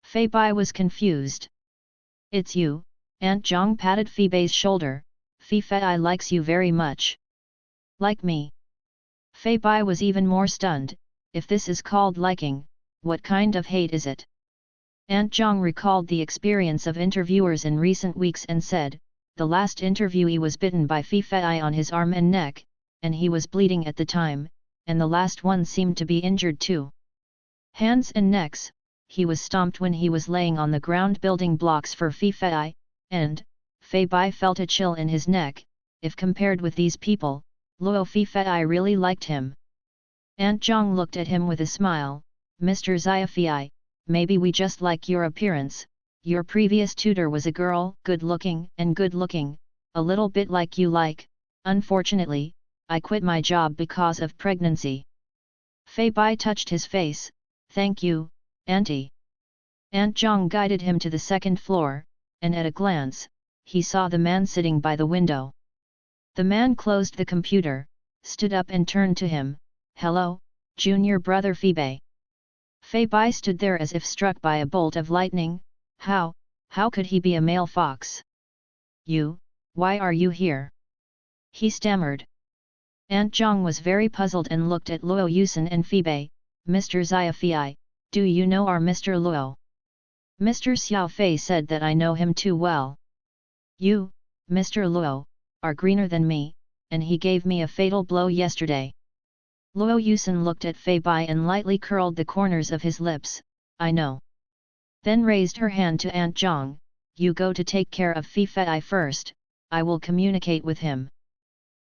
Fei Bai was confused. "It's you." Aunt Zhang patted Fei Bai's shoulder. "Fifei likes you very much." "Like me?" Fei Bai was even more stunned. If this is called liking, what kind of hate is it? Aunt Zhang recalled the experience of interviewers in recent weeks and said, "The last interviewee was bitten by Fifei on his arm and neck, and he was bleeding at the time, and the last one seemed to be injured too. Hands and necks, he was stomped when he was laying on the ground building blocks for Fifei, and," Fei Bai felt a chill in his neck, if compared with these people, Luo Fifei really liked him. Aunt Zhang looked at him with a smile. "Mr. Xiafei, maybe we just like your appearance. Your previous tutor was a girl, good-looking, a little bit like you like. Unfortunately, I quit my job because of pregnancy." Fei Bai touched his face. "Thank you, Auntie." Aunt Zhang guided him to the second floor, and at a glance, he saw the man sitting by the window. The man closed the computer, stood up and turned to him. "Hello, junior brother Fei Bai." Fei Bai stood there as if struck by a bolt of lightning. How could he be a male fox? Why are you here?" he stammered. Aunt Zhang was very puzzled and looked at Luo Yusen and Fei Bai. "Mr. Xiafei, do you know our Mr. Luo?" Mr. Xiaofei said that I know him too well. "You, Mr. Luo, are greener than me, and he gave me a fatal blow yesterday." Luo Yusen looked at Fei Bai and lightly curled the corners of his lips. "I know." Then raised her hand to Aunt Zhang. "You go to take care of Fifei first, I will communicate with him."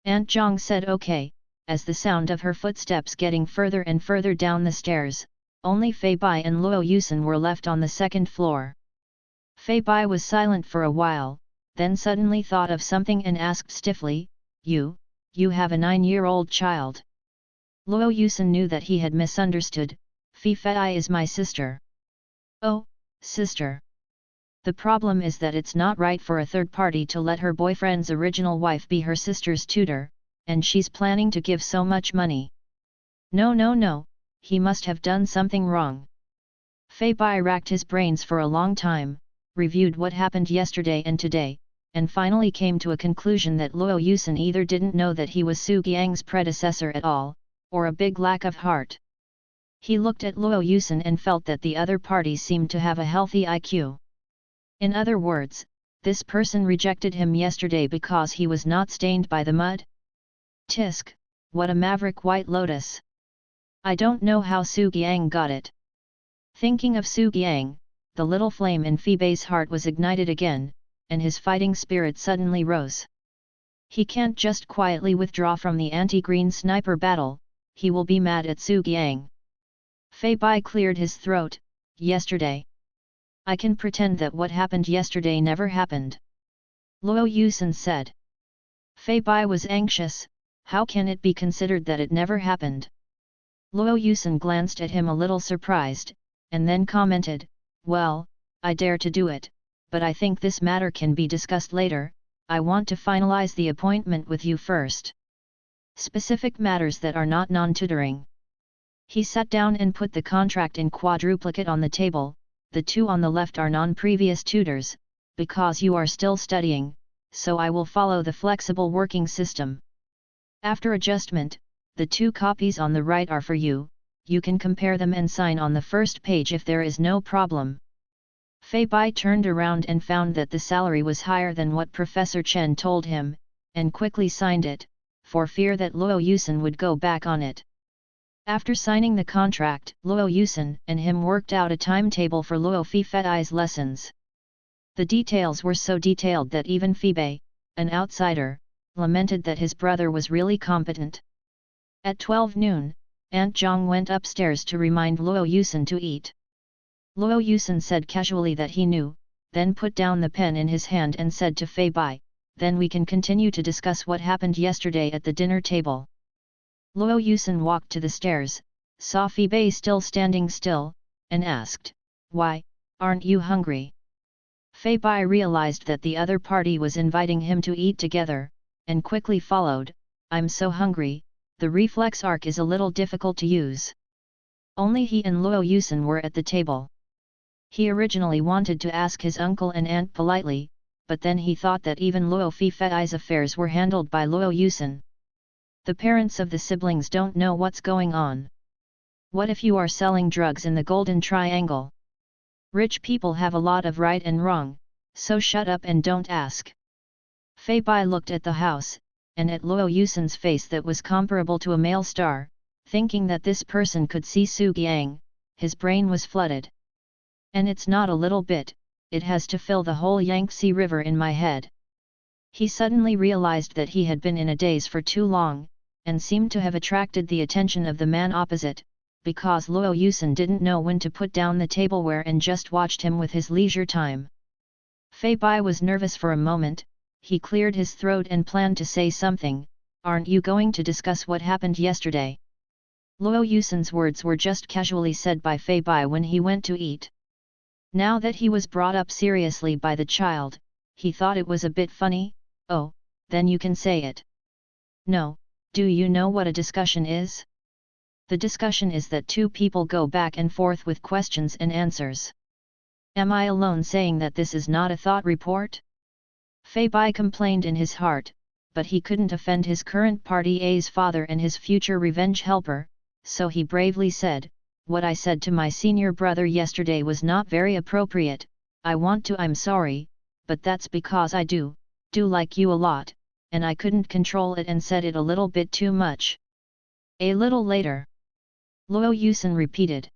Aunt Zhang said okay, as the sound of her footsteps getting further and further down the stairs, only Fei Bai and Luo Yusen were left on the second floor. Fei Bai was silent for a while, then suddenly thought of something and asked stiffly, You have a 9-year-old child." Luo Yusen knew that he had misunderstood. "Fifei is my sister." "Oh, sister. The problem is that it's not right for a third party to let her boyfriend's original wife be her sister's tutor, and she's planning to give so much money." No, he must have done something wrong." Fei Bai racked his brains for a long time, reviewed what happened yesterday and today, and finally came to a conclusion that Luo Yusen either didn't know that he was Su Giang's predecessor at all, or a big lack of heart. He looked at Luo Yusen and felt that the other party seemed to have a healthy IQ. In other words, this person rejected him yesterday because he was not stained by the mud? Tisk, what a maverick white lotus! I don't know how Su Giang got it. Thinking of Su Giang, the little flame in Phoebe's heart was ignited again, and his fighting spirit suddenly rose. He can't just quietly withdraw from the anti-green sniper battle, he will be mad at Su Giang. Fei Bai cleared his throat. Yesterday. I can pretend that what happened yesterday never happened. Luo Yusen said. Fei Bai was anxious. How can it be considered that it never happened? Luo Yusen glanced at him a little surprised, and then commented, well, I dare to do it, but I think this matter can be discussed later. I want to finalize the appointment with you first. Specific matters that are not non-tutoring. He sat down and put the contract in quadruplicate on the table. The two on the left are non-previous tutors, because you are still studying, so I will follow the flexible working system. After adjustment, the two copies on the right are for you. You can compare them and sign on the first page if there is no problem. Fei Bai turned around and found that the salary was higher than what Professor Chen told him, and quickly signed it, for fear that Luo Yusen would go back on it. After signing the contract, Luo Yusen and him worked out a timetable for Luo Fei's lessons. The details were so detailed that even Phoebe, an outsider, lamented that his brother was really competent. At 12 noon, Aunt Zhang went upstairs to remind Luo Yusen to eat. Luo Yusen said casually that he knew, then put down the pen in his hand and said to Fei Bai, then we can continue to discuss what happened yesterday at the dinner table. Luo Yusen walked to the stairs, saw Phoebe still standing still, and asked, why, aren't you hungry? Fei Bai realized that the other party was inviting him to eat together, and quickly followed, I'm so hungry. The reflex arc is a little difficult to use. Only he and Luo Yusen were at the table. He originally wanted to ask his uncle and aunt politely, but then he thought that even Luo Fei's affairs were handled by Luo Yusen. The parents of the siblings don't know what's going on. What if you are selling drugs in the Golden Triangle? Rich people have a lot of right and wrong, so shut up and don't ask. Fei Bai looked at the house, and at Luo Yusen's face that was comparable to a male star, thinking that this person could see Su Giang, his brain was flooded. And it's not a little bit, it has to fill the whole Yangtze River in my head. He suddenly realized that he had been in a daze for too long, and seemed to have attracted the attention of the man opposite, because Luo Yusen didn't know when to put down the tableware and just watched him with his leisure time. Fei Bai was nervous for a moment. He cleared his throat and planned to say something, aren't you going to discuss what happened yesterday? Luo Yusen's words were just casually said by Fei Bai when he went to eat. Now that he was brought up seriously by the child, he thought it was a bit funny. Oh, then you can say it. No, do you know what a discussion is? The discussion is that two people go back and forth with questions and answers. Am I alone saying that this is not a thought report? Fei Bai complained in his heart, but he couldn't offend his current party A's father and his future revenge helper, so he bravely said, what I said to my senior brother yesterday was not very appropriate. I'm sorry, but that's because I do like you a lot, and I couldn't control it and said it a little bit too much. A little later. Luo Yusen repeated.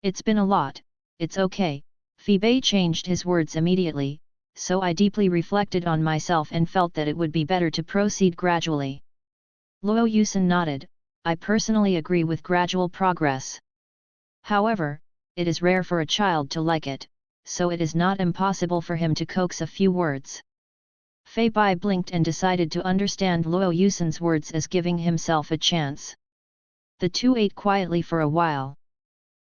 It's been a lot, it's okay. Phoebe changed his words immediately. So I deeply reflected on myself and felt that it would be better to proceed gradually. Luo Yusen nodded, I personally agree with gradual progress. However, it is rare for a child to like it, so it is not impossible for him to coax a few words. Fei Bai blinked and decided to understand Luo Yusen's words as giving himself a chance. The two ate quietly for a while.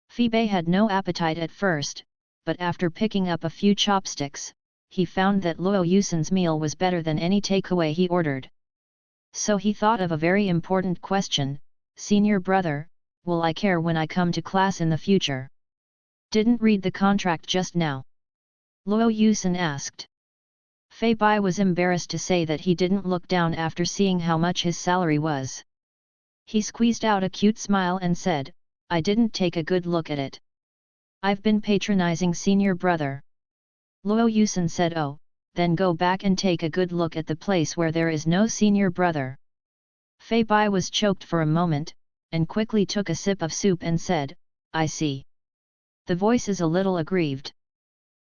Phoebe had no appetite at first, but after picking up a few chopsticks, he found that Luo Yusen's meal was better than any takeaway he ordered. So he thought of a very important question, senior brother, will I care when I come to class in the future? Didn't read the contract just now? Luo Yusen asked. Fei Bai was embarrassed to say that he didn't look down after seeing how much his salary was. He squeezed out a cute smile and said, I didn't take a good look at it. I've been patronizing senior brother. Luo Yusen said, oh, then go back and take a good look at the place where there is no senior brother. Fei Bai was choked for a moment, and quickly took a sip of soup and said, I see. The voice is a little aggrieved.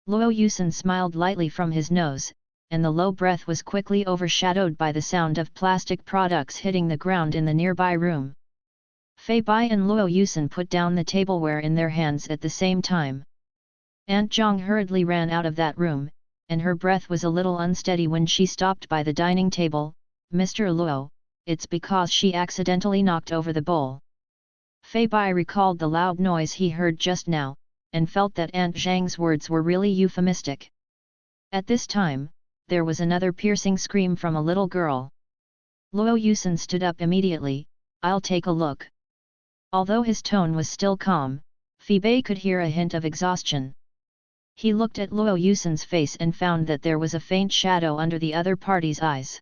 Luo Yusen smiled lightly from his nose, and the low breath was quickly overshadowed by the sound of plastic products hitting the ground in the nearby room. Fei Bai and Luo Yusen put down the tableware in their hands at the same time. Aunt Zhang hurriedly ran out of that room, and her breath was a little unsteady when she stopped by the dining table. Mr. Luo, it's because she accidentally knocked over the bowl. Fei Bai recalled the loud noise he heard just now, and felt that Aunt Zhang's words were really euphemistic. At this time, there was another piercing scream from a little girl. Luo Yusen stood up immediately. I'll take a look. Although his tone was still calm, Fei Bai could hear a hint of exhaustion. He looked at Luo Yusen's face and found that there was a faint shadow under the other party's eyes.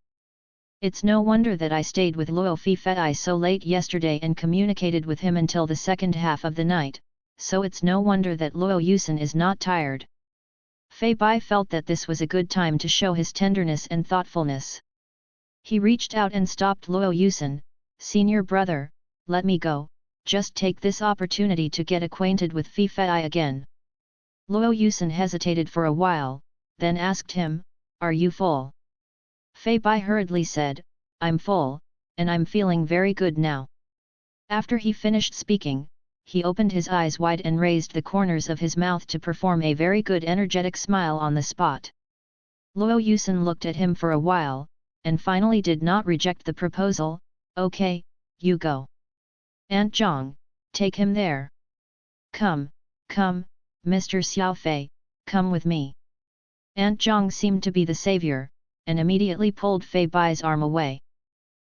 It's no wonder that I stayed with Luo Fei so late yesterday and communicated with him until the second half of the night, so it's no wonder that Luo Yusen is not tired. Fei Bai felt that this was a good time to show his tenderness and thoughtfulness. He reached out and stopped Luo Yusen. Senior brother, let me go, just take this opportunity to get acquainted with Fei again. Luo Yusen hesitated for a while, then asked him, are you full? Fei Bai hurriedly said, I'm full, and I'm feeling very good now. After he finished speaking, he opened his eyes wide and raised the corners of his mouth to perform a very good energetic smile on the spot. Luo Yusen looked at him for a while, and finally did not reject the proposal. Okay, you go. Aunt Zhang, take him there. Come, Mr. Xiaofei, come with me. Aunt Zhang seemed to be the savior, and immediately pulled Fei Bai's arm away.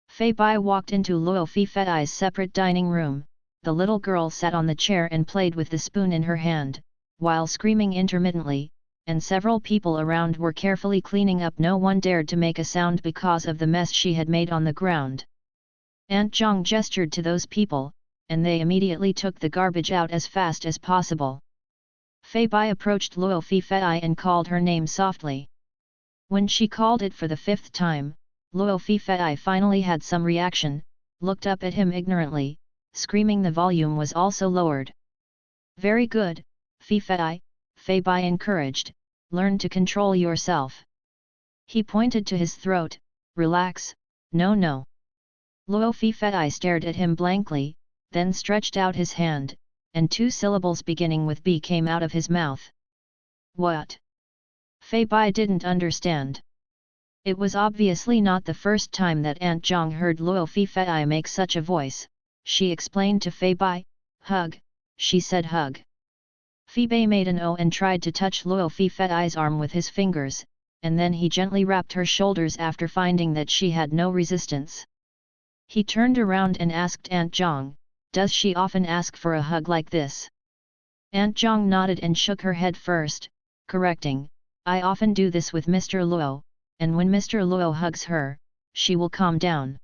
Fei Bai walked into Luo Fei's separate dining room. The little girl sat on the chair and played with the spoon in her hand, while screaming intermittently, and several people around were carefully cleaning up. No one dared to make a sound because of the mess she had made on the ground. Aunt Zhang gestured to those people, and they immediately took the garbage out as fast as possible. Fei Bai approached Luo Fei and called her name softly. When she called it for the fifth time, Luo Fei finally had some reaction, looked up at him ignorantly, screaming. The volume was also lowered. Very good, Fei Bai encouraged, learn to control yourself. He pointed to his throat, relax, no. Luo Fei stared at him blankly, then stretched out his hand, and two syllables beginning with B came out of his mouth. What? Fei Bai didn't understand. It was obviously not the first time that Aunt Zhang heard Luo Fei make such a voice. She explained to Fei Bai, hug, she said hug. Fei Bai made an O and tried to touch Luo Fei's arm with his fingers, and then he gently wrapped her shoulders after finding that she had no resistance. He turned around and asked Aunt Zhang, does she often ask for a hug like this? Aunt Zhang nodded and shook her head first, correcting, I often do this with Mr. Luo, and when Mr. Luo hugs her, she will calm down.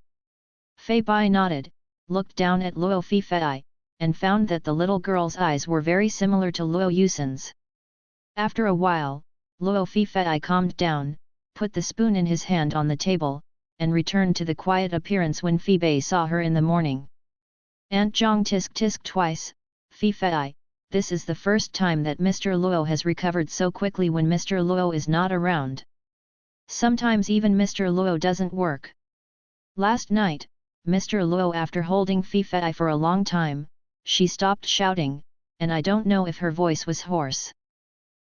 Fei Bai nodded, looked down at Luo Fei, and found that the little girl's eyes were very similar to Luo Yusen's. After a while, Luo Fei calmed down, put the spoon in his hand on the table, and returned to the quiet appearance when Fei Bai saw her in the morning. Aunt Zhang tisk twice, Fei, this is the first time that Mr. Luo has recovered so quickly when Mr. Luo is not around. Sometimes even Mr. Luo doesn't work. Last night, Mr. Luo, after holding Fei for a long time, she stopped shouting, and I don't know if her voice was hoarse.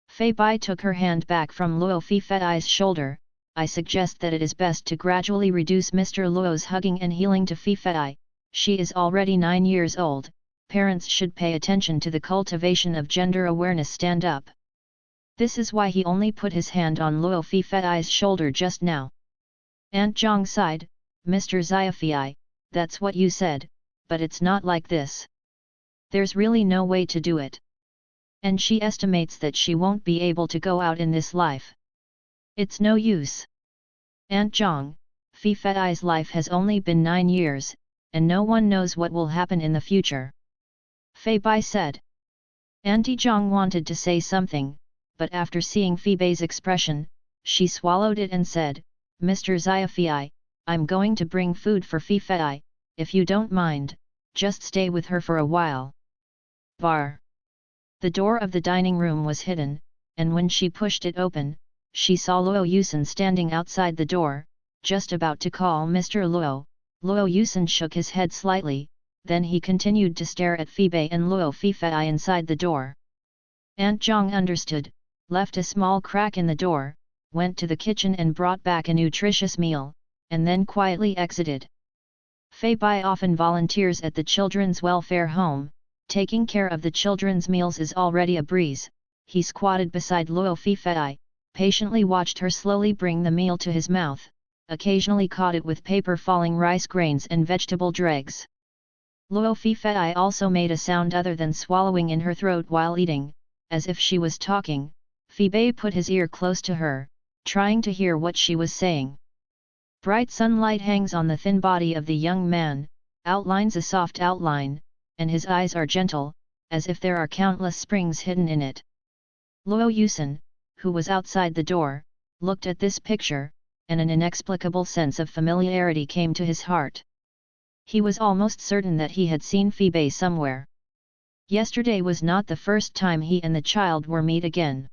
Fei Bai took her hand back from Luo Fei's shoulder. I suggest that it is best to gradually reduce Mr. Luo's hugging and healing to Fei. She is already 9 years old, parents should pay attention to the cultivation of gender awareness. Stand up. This is why he only put his hand on Luo Fei's shoulder just now. Aunt Zhang sighed, Mr. Xiaofei, that's what you said, but it's not like this. There's really no way to do it. And she estimates that she won't be able to go out in this life. It's no use. Aunt Zhang, Fi Fei's life has only been 9 years, and no one knows what will happen in the future. Fei Bai said. Auntie Zhang wanted to say something, but after seeing Fi Bai's expression, she swallowed it and said, Mr. Xiaofei, I'm going to bring food for Fi Fei, if you don't mind, just stay with her for a while. Bar. The door of the dining room was hidden, and when she pushed it open, she saw Luo Yusen standing outside the door, just about to call Mr. Luo. Luo Yusen shook his head slightly, then he continued to stare at Fi Bai and Luo Fifei inside the door. Aunt Zhang understood, left a small crack in the door, went to the kitchen and brought back a nutritious meal, and then quietly exited. Fei Bai often volunteers at the children's welfare home. Taking care of the children's meals is already a breeze. He squatted beside Luo Fifei, patiently watched her slowly bring the meal to his mouth, occasionally caught it with paper falling rice grains and vegetable dregs. Luo Fifei also made a sound other than swallowing in her throat while eating, as if she was talking. Fi Bai put his ear close to her, trying to hear what she was saying. Bright sunlight hangs on the thin body of the young man, outlines a soft outline, and his eyes are gentle, as if there are countless springs hidden in it. Luo Yusen, who was outside the door, looked at this picture, and an inexplicable sense of familiarity came to his heart. He was almost certain that he had seen Fi Bai somewhere. Yesterday was not the first time he and the child were meet again.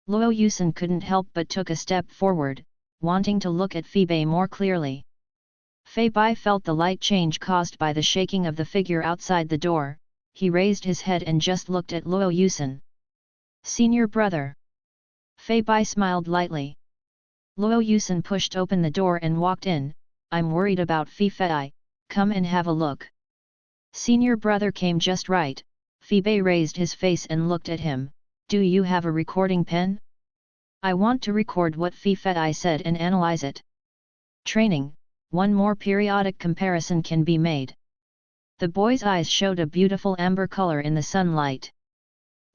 Luo Yusen couldn't help but took a step forward, wanting to look at Fi Bai more clearly. Fei Bai felt the light change caused by the shaking of the figure outside the door. He raised his head and just looked at Luo Yusen. Senior brother. Fei Bai smiled lightly. Luo Yusen pushed open the door and walked in. I'm worried about Fi Fei, come and have a look. Senior brother came just right. Fi Bai raised his face and looked at him. Do you have a recording pen? I want to record what Fi Fei said and analyze it. Training. One more periodic comparison can be made. The boy's eyes showed a beautiful amber color in the sunlight.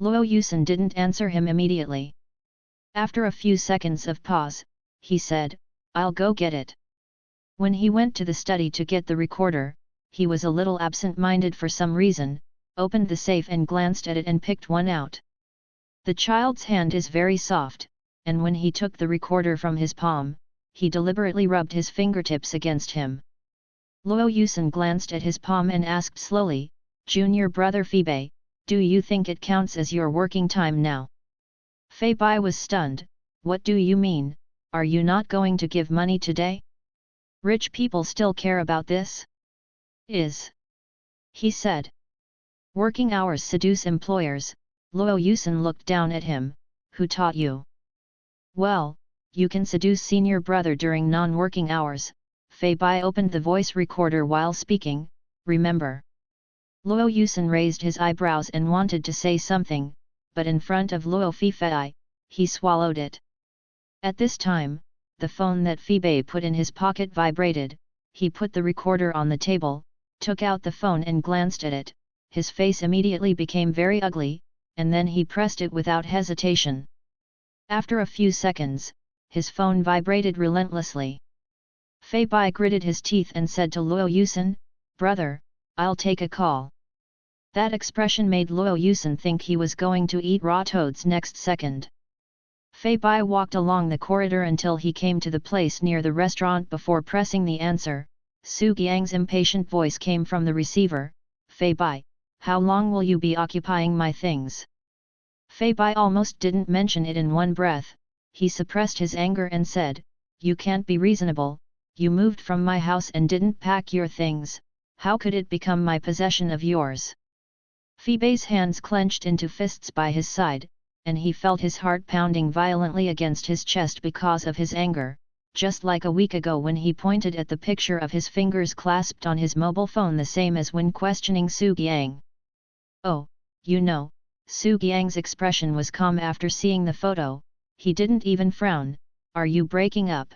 Luo Yusen didn't answer him immediately. After a few seconds of pause, he said, I'll go get it. When he went to the study to get the recorder, he was a little absent-minded for some reason, opened the safe and glanced at it and picked one out. The child's hand is very soft, and when he took the recorder from his palm, he deliberately rubbed his fingertips against him. Luo Yusen glanced at his palm and asked slowly, Junior brother Fi Bai, do you think it counts as your working time now? Fei Bai was stunned. What do you mean, are you not going to give money today? Rich people still care about this? He said. Working hours seduce employers. Luo Yusen looked down at him. Who taught you? Well, you can seduce senior brother during non-working hours. Fei Bai opened the voice recorder while speaking, remember. Luo Yusen raised his eyebrows and wanted to say something, but in front of Luo Fifei, he swallowed it. At this time, the phone that Fi Bai put in his pocket vibrated. He put the recorder on the table, took out the phone and glanced at it. His face immediately became very ugly, and then he pressed it without hesitation. After a few seconds, his phone vibrated relentlessly. Fei Bai gritted his teeth and said to Luo Yusen, Brother, I'll take a call. That expression made Luo Yusen think he was going to eat raw toads next second. Fei Bai walked along the corridor until he came to the place near the restaurant before pressing the answer. Su Giang's impatient voice came from the receiver, Fei Bai, how long will you be occupying my things? Fei Bai almost didn't mention it in one breath. He suppressed his anger and said, You can't be reasonable, you moved from my house and didn't pack your things, how could it become my possession of yours? Fi Bai's hands clenched into fists by his side, and he felt his heart pounding violently against his chest because of his anger, just like a week ago when he pointed at the picture of his fingers clasped on his mobile phone, the same as when questioning Su Giang. Oh, you know, Su Giang's expression was calm after seeing the photo. He didn't even frown. Are you breaking up?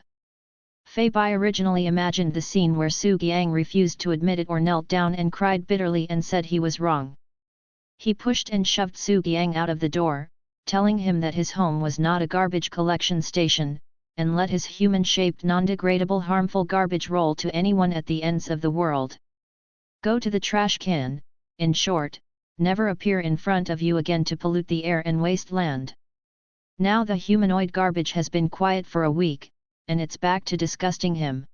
Fei Bai originally imagined the scene where Su Giang refused to admit it or knelt down and cried bitterly and said he was wrong. He pushed and shoved Su Giang out of the door, telling him that his home was not a garbage collection station, and let his human-shaped non-degradable harmful garbage roll to anyone at the ends of the world. Go to the trash can, in short, never appear in front of you again to pollute the air and waste land. Now the humanoid garbage has been quiet for a week, and it's back to disgusting him.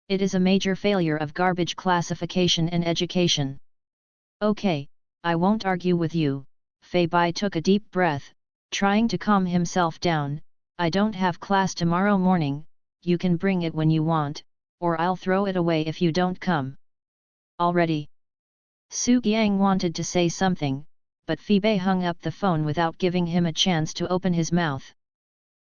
It is a major failure of garbage classification and education. Okay, I won't argue with you. Fei Bai took a deep breath, trying to calm himself down. I don't have class tomorrow morning, you can bring it when you want, or I'll throw it away if you don't come. Already. Su Qiang wanted to say something, but Fei Bai hung up the phone without giving him a chance to open his mouth.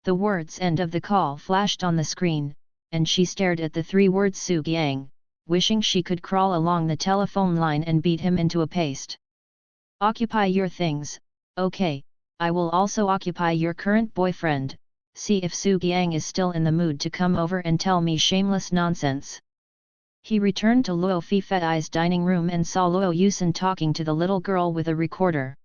The words "end of the call" flashed on the screen, and she stared at the 3 words Su Qiang, wishing she could crawl along the telephone line and beat him into a paste. Occupy your things, okay, I will also occupy your current boyfriend. See if Su Qiang is still in the mood to come over and tell me shameless nonsense. He returned to Luo Fifei's dining room and saw Luo Yusen talking to the little girl with a recorder.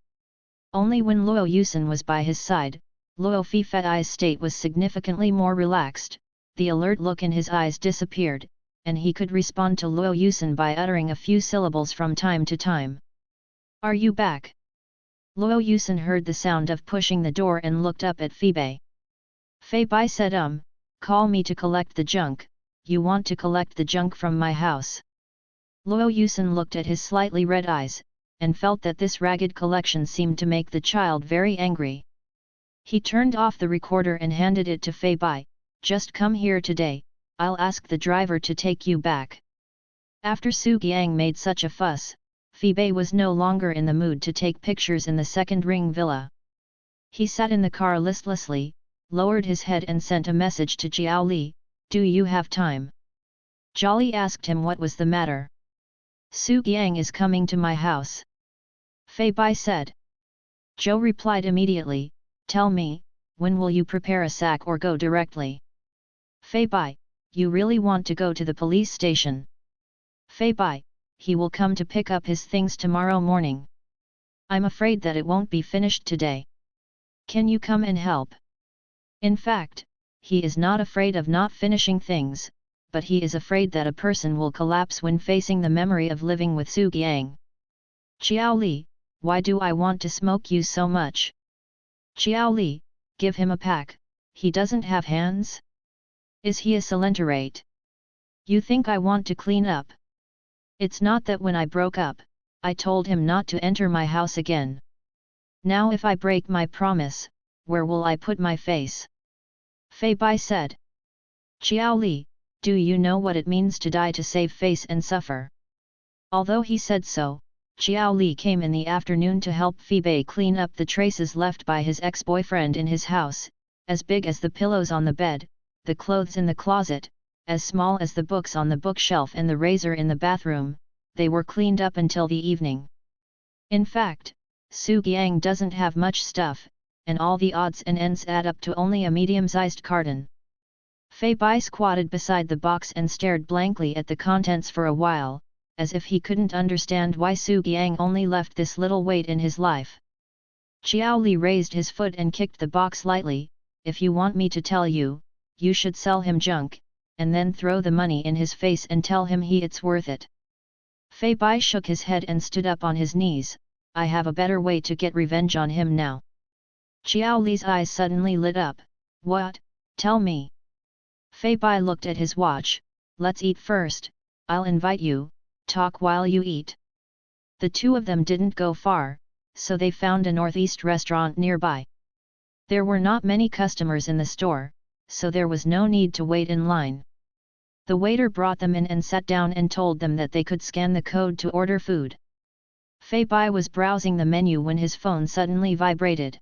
Only when Luo Yusen was by his side, Luo Fifei's state was significantly more relaxed, the alert look in his eyes disappeared, and he could respond to Luo Yusen by uttering a few syllables from time to time. Are you back? Luo Yusen heard the sound of pushing the door and looked up at Fei Bai. Fei Bai said call me to collect the junk. You want to collect the junk from my house? Luo Yusen looked at his slightly red eyes, and felt that this ragged collection seemed to make the child very angry. He turned off the recorder and handed it to Fei Bai. Just come here today, I'll ask the driver to take you back. After Su Qiang made such a fuss, Fei Bai was no longer in the mood to take pictures in the second ring villa. He sat in the car listlessly, lowered his head and sent a message to Jiao Li. Do you have time? Jolly asked him what was the matter. Su Qiang is coming to my house. Fei Bai said. Zhou replied immediately, tell me, when will you prepare a sack or go directly? Fei Bai, you really want to go to the police station? Fei Bai, he will come to pick up his things tomorrow morning. I'm afraid that it won't be finished today. Can you come and help? In fact, he is not afraid of not finishing things, but he is afraid that a person will collapse when facing the memory of living with Su Qiang. Jiao Li, why do I want to smoke you so much? Jiao Li, give him a pack, he doesn't have hands? Is he a salenterate? You think I want to clean up? It's not that when I broke up, I told him not to enter my house again. Now if I break my promise, where will I put my face? Fei Bai said. Jiao Li, do you know what it means to die to save face and suffer? Although he said so, Jiao Li came in the afternoon to help Fei Bai clean up the traces left by his ex-boyfriend in his house, as big as the pillows on the bed, the clothes in the closet, as small as the books on the bookshelf and the razor in the bathroom. They were cleaned up until the evening. In fact, Su Qiang doesn't have much stuff, and all the odds and ends add up to only a medium-sized carton. Fei Bai squatted beside the box and stared blankly at the contents for a while, as if he couldn't understand why Su Qiang only left this little weight in his life. Jiao Li raised his foot and kicked the box lightly. If you want me to tell you, you should sell him junk, and then throw the money in his face and tell him it's worth it. Fei Bai shook his head and stood up on his knees. I have a better way to get revenge on him now. Jiao Li's eyes suddenly lit up. What? Tell me. Fei Bai looked at his watch. Let's eat first, I'll invite you, talk while you eat. The two of them didn't go far, so they found a northeast restaurant nearby. There were not many customers in the store, so there was no need to wait in line. The waiter brought them in and sat down and told them that they could scan the code to order food. Fei Bai was browsing the menu when his phone suddenly vibrated.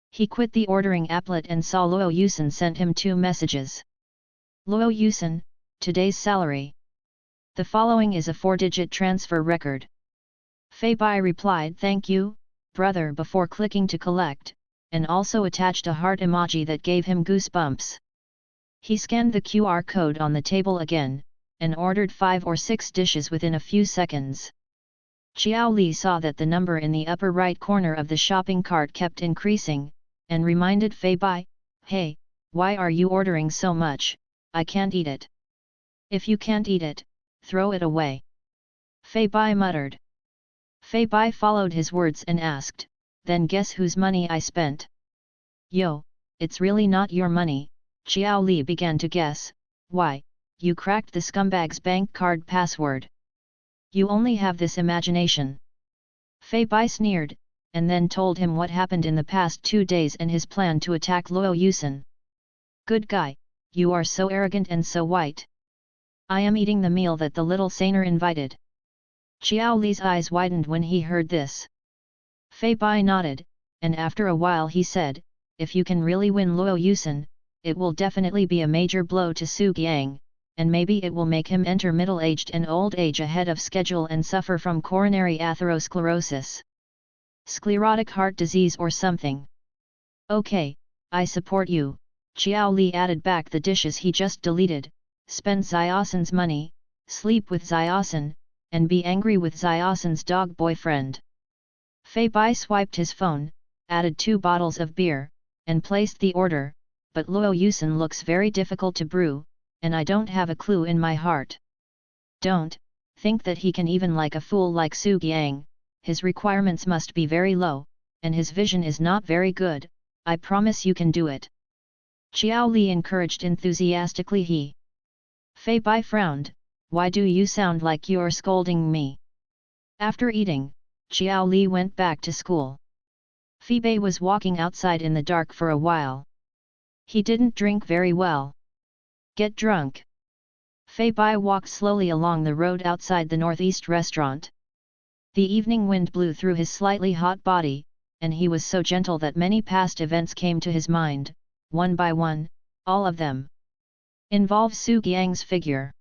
He quit the ordering applet and saw Luo Yusen sent him 2 messages. Luo Yusen, today's salary. The following is a 4-digit transfer record. Fei Bai replied thank you, brother before clicking to collect, and also attached a heart emoji that gave him goosebumps. He scanned the QR code on the table again, and ordered 5 or 6 dishes within a few seconds. Jiao Li saw that the number in the upper right corner of the shopping cart kept increasing, and reminded Fei Bai, hey, Why are you ordering so much? I can't eat it. If you can't eat it, throw it away. Fei Bai muttered. Fei Bai followed his words and asked, then guess whose money I spent? Yo, it's really not your money, Xiao Li began to guess. Why, you cracked the scumbag's bank card password. You only have this imagination. Fei Bai sneered, and then told him what happened in the past 2 days and his plan to attack Luo Yusen. Good guy, you are so arrogant and so white. I am eating the meal that the little saner invited. Xiao Li's eyes widened when he heard this. Fei Bai nodded, and after a while he said, if you can really win Luo Yusen, it will definitely be a major blow to Su Qiang, and maybe it will make him enter middle-aged and old age ahead of schedule and suffer from coronary atherosclerosis. Sclerotic heart disease or something. Okay, I support you, Xiao Li added back the dishes he just deleted, spend Xiaosan's money, sleep with Xiaosan, and be angry with Xiaosan's dog boyfriend. Fei Bai swiped his phone, added 2 bottles of beer, and placed the order, but Luo Yusen looks very difficult to brew, and I don't have a clue in my heart. Don't think that he can even like a fool like Su Qiang, his requirements must be very low, and his vision is not very good, I promise you can do it. Xiao Li encouraged enthusiastically. Fei Bai frowned, why do you sound like you're scolding me? After eating, Xiao Li went back to school. Fei Bai was walking outside in the dark for a while. He didn't drink very well. Get drunk. Fei Bai walked slowly along the road outside the northeast restaurant. The evening wind blew through his slightly hot body, and he was so gentle that many past events came to his mind, one by one, all of them involve Su Qiang's figure.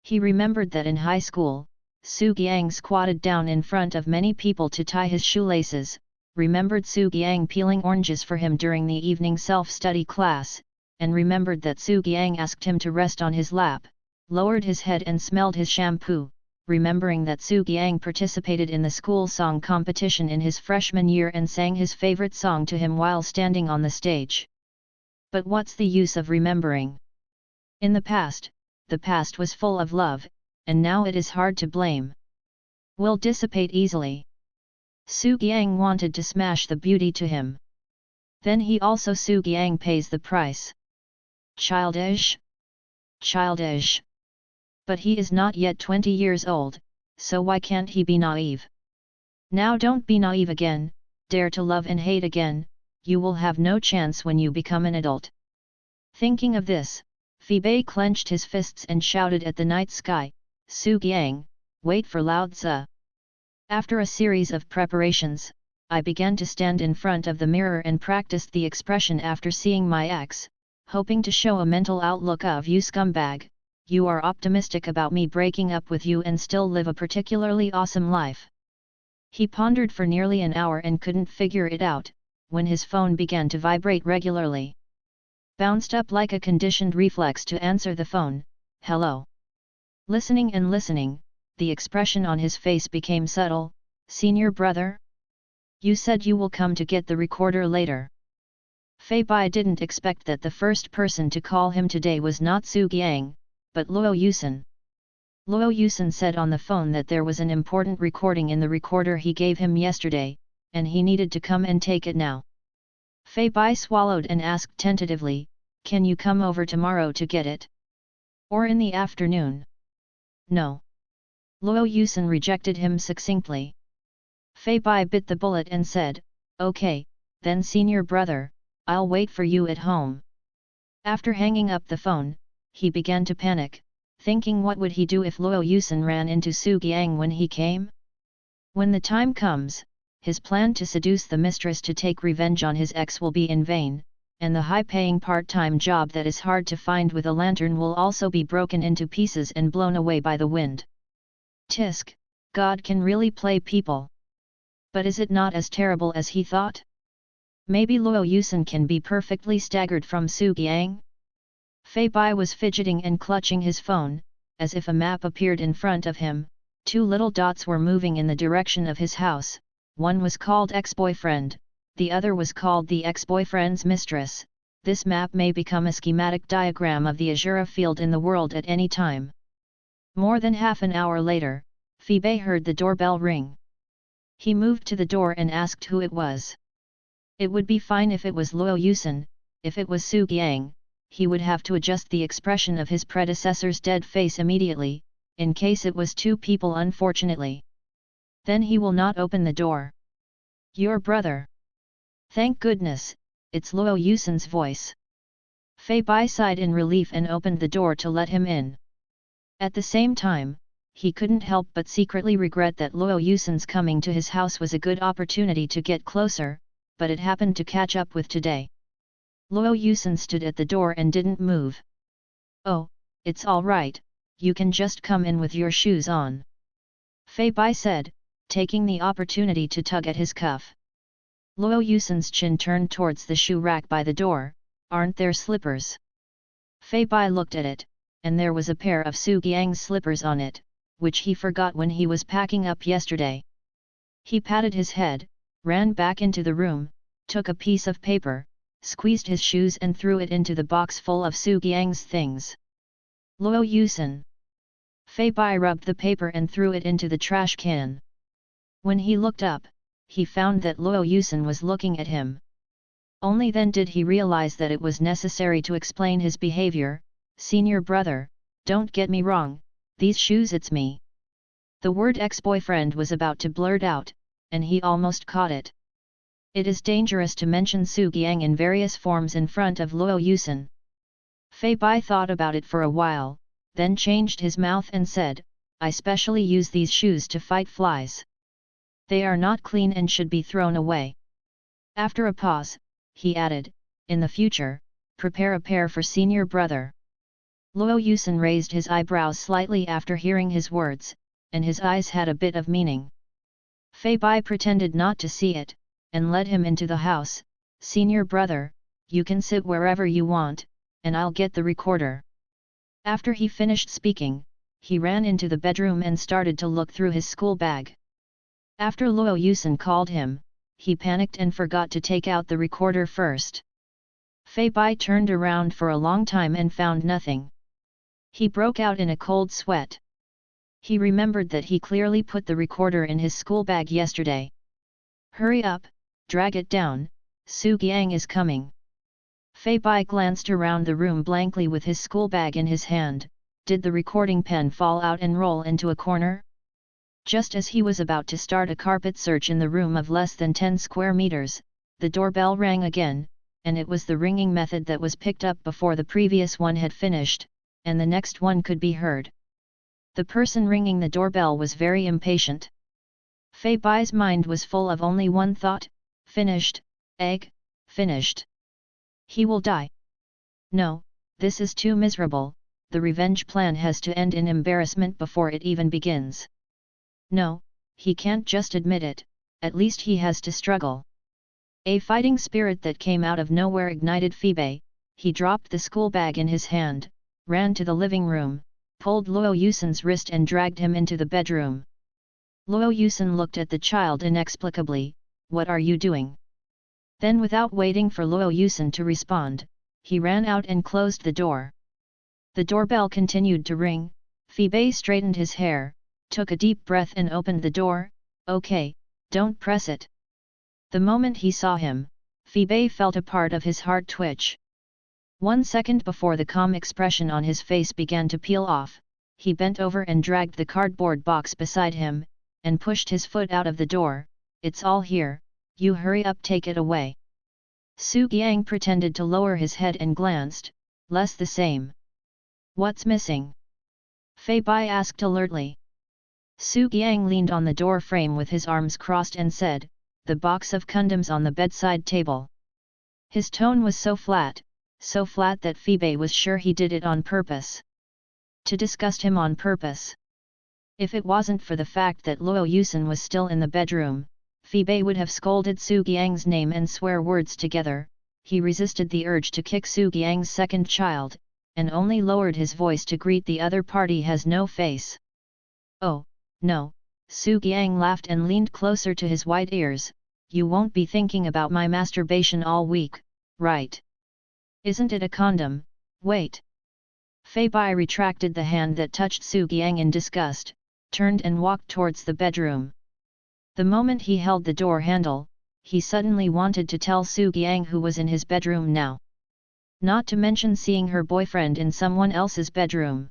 He remembered that in high school, Su Qiang squatted down in front of many people to tie his shoelaces, remembered Su Qiang peeling oranges for him during the evening self-study class, and remembered that Su Qiang asked him to rest on his lap, lowered his head and smelled his shampoo, remembering that Su Qiang participated in the school song competition in his freshman year and sang his favorite song to him while standing on the stage. But what's the use of remembering? In the past was full of love, and now it is hard to blame. Will dissipate easily. Su Qiang wanted to smash the beauty to him. Then he also Su Qiang pays the price. Childish? Childish. But he is not yet 20 years old, so why can't he be naive? Now don't be naive again, dare to love and hate again, you will have no chance when you become an adult. Thinking of this, Fei Bai clenched his fists and shouted at the night sky, Su Qiang, wait for Lao Tzu. After a series of preparations, I began to stand in front of the mirror and practiced the expression after seeing my ex, hoping to show a mental outlook of you scumbag, you are optimistic about me breaking up with you and still live a particularly awesome life. He pondered for nearly an hour and couldn't figure it out, when his phone began to vibrate regularly. Bounced up like a conditioned reflex to answer the phone, hello. Listening and listening, the expression on his face became subtle, senior brother? You said you will come to get the recorder later. Fei Bai didn't expect that the first person to call him today was not Su Qiang, but Luo Yusen. Luo Yusen said on the phone that there was an important recording in the recorder he gave him yesterday, and he needed to come and take it now. Fei Bai swallowed and asked tentatively, can you come over tomorrow to get it? Or in the afternoon? No. Luo Yusen rejected him succinctly. Fei Bai bit the bullet and said, okay, then senior brother, I'll wait for you at home. After hanging up the phone, he began to panic, thinking what would he do if Luo Yusen ran into Su Qiang when he came? When the time comes, his plan to seduce the mistress to take revenge on his ex will be in vain, and the high-paying part-time job that is hard to find with a lantern will also be broken into pieces and blown away by the wind. Tisk, God can really play people. But is it not as terrible as he thought? Maybe Luo Yusen can be perfectly staggered from Su Qiang? Fei Bai was fidgeting and clutching his phone, as if a map appeared in front of him. 2 little dots were moving in the direction of his house, one was called ex-boyfriend, the other was called the ex-boyfriend's mistress, this map may become a schematic diagram of the Azura field in the world at any time. More than half an hour later, Phoebe heard the doorbell ring. He moved to the door and asked who it was. It would be fine if it was Luo Yusen. If it was Su Qiang, he would have to adjust the expression of his predecessor's dead face immediately, in case it was two people unfortunately. Then he will not open the door. Your brother. Thank goodness, it's Luo Yusen's voice. Fei Bai sighed in relief and opened the door to let him in. At the same time, he couldn't help but secretly regret that Luo Yusen's coming to his house was a good opportunity to get closer, but it happened to catch up with today. Luo Yusen stood at the door and didn't move. Oh, it's all right, you can just come in with your shoes on. Fei Bai said, taking the opportunity to tug at his cuff. Luo Yusen's chin turned towards the shoe rack by the door. Aren't there slippers? Fei Bai looked at it, and there was a pair of Su Qiang's slippers on it, which he forgot when he was packing up yesterday. He patted his head, ran back into the room, took a piece of paper, squeezed his shoes and threw it into the box full of Su Qiang's things. Luo Yusen. Fei Bai rubbed the paper and threw it into the trash can. When he looked up, he found that Luo Yusen was looking at him. Only then did he realize that it was necessary to explain his behavior. Senior brother, don't get me wrong, these shoes it's me. The word ex-boyfriend was about to blurt out, and he almost caught it. It is dangerous to mention Su Qiang in various forms in front of Luo Yusen. Fei Bai thought about it for a while, then changed his mouth and said, I specially use these shoes to fight flies. They are not clean and should be thrown away. After a pause, he added, in the future, prepare a pair for senior brother. Luo Yusen raised his eyebrows slightly after hearing his words, and his eyes had a bit of meaning. Fei Bai pretended not to see it, and led him into the house. Senior brother, you can sit wherever you want, and I'll get the recorder. After he finished speaking, he ran into the bedroom and started to look through his school bag. After Luo Yusen called him, he panicked and forgot to take out the recorder first. Fei Bai turned around for a long time and found nothing. He broke out in a cold sweat. He remembered that he clearly put the recorder in his school bag yesterday. Hurry up, drag it down, Su Qiang is coming. Fei Bai glanced around the room blankly with his school bag in his hand. Did the recording pen fall out and roll into a corner? Just as he was about to start a carpet search in the room of less than 10 square meters, the doorbell rang again, and it was the ringing method that was picked up before the previous one had finished, and the next one could be heard. The person ringing the doorbell was very impatient. Fei Bai's mind was full of only one thought, finished, egg, finished. He will die. No, this is too miserable, the revenge plan has to end in embarrassment before it even begins. No, he can't just admit it, at least he has to struggle. A fighting spirit that came out of nowhere ignited Phoebe. He dropped the school bag in his hand, ran to the living room, pulled Luo Yusen's wrist and dragged him into the bedroom. Luo Yusen looked at the child inexplicably, what are you doing? Then without waiting for Luo Yusen to respond, he ran out and closed the door. The doorbell continued to ring. Phoebe straightened his hair, took a deep breath and opened the door. Okay, don't press it. The moment he saw him, Phoebe felt a part of his heart twitch. 1 second before the calm expression on his face began to peel off, he bent over and dragged the cardboard box beside him, and pushed his foot out of the door. It's all here, you hurry up, take it away. Su Qiang pretended to lower his head and glanced, less the same. What's missing? Fei Bai asked alertly. Su Qiang leaned on the door frame with his arms crossed and said, the box of condoms on the bedside table. His tone was so flat that Phoebe was sure he did it on purpose. To disgust him on purpose. If it wasn't for the fact that Luo Yusen was still in the bedroom, Phoebe would have scolded Su Qiang's name and swear words together. He resisted the urge to kick Su Qiang's second child, and only lowered his voice to greet the other party has no face. Oh, no, Su Qiang laughed and leaned closer to his white ears, you won't be thinking about my masturbation all week, right? Isn't it a condom? Wait. Fei Bai retracted the hand that touched Su Qiang in disgust, turned and walked towards the bedroom. The moment he held the door handle, he suddenly wanted to tell Su Qiang who was in his bedroom now. Not to mention seeing her boyfriend in someone else's bedroom.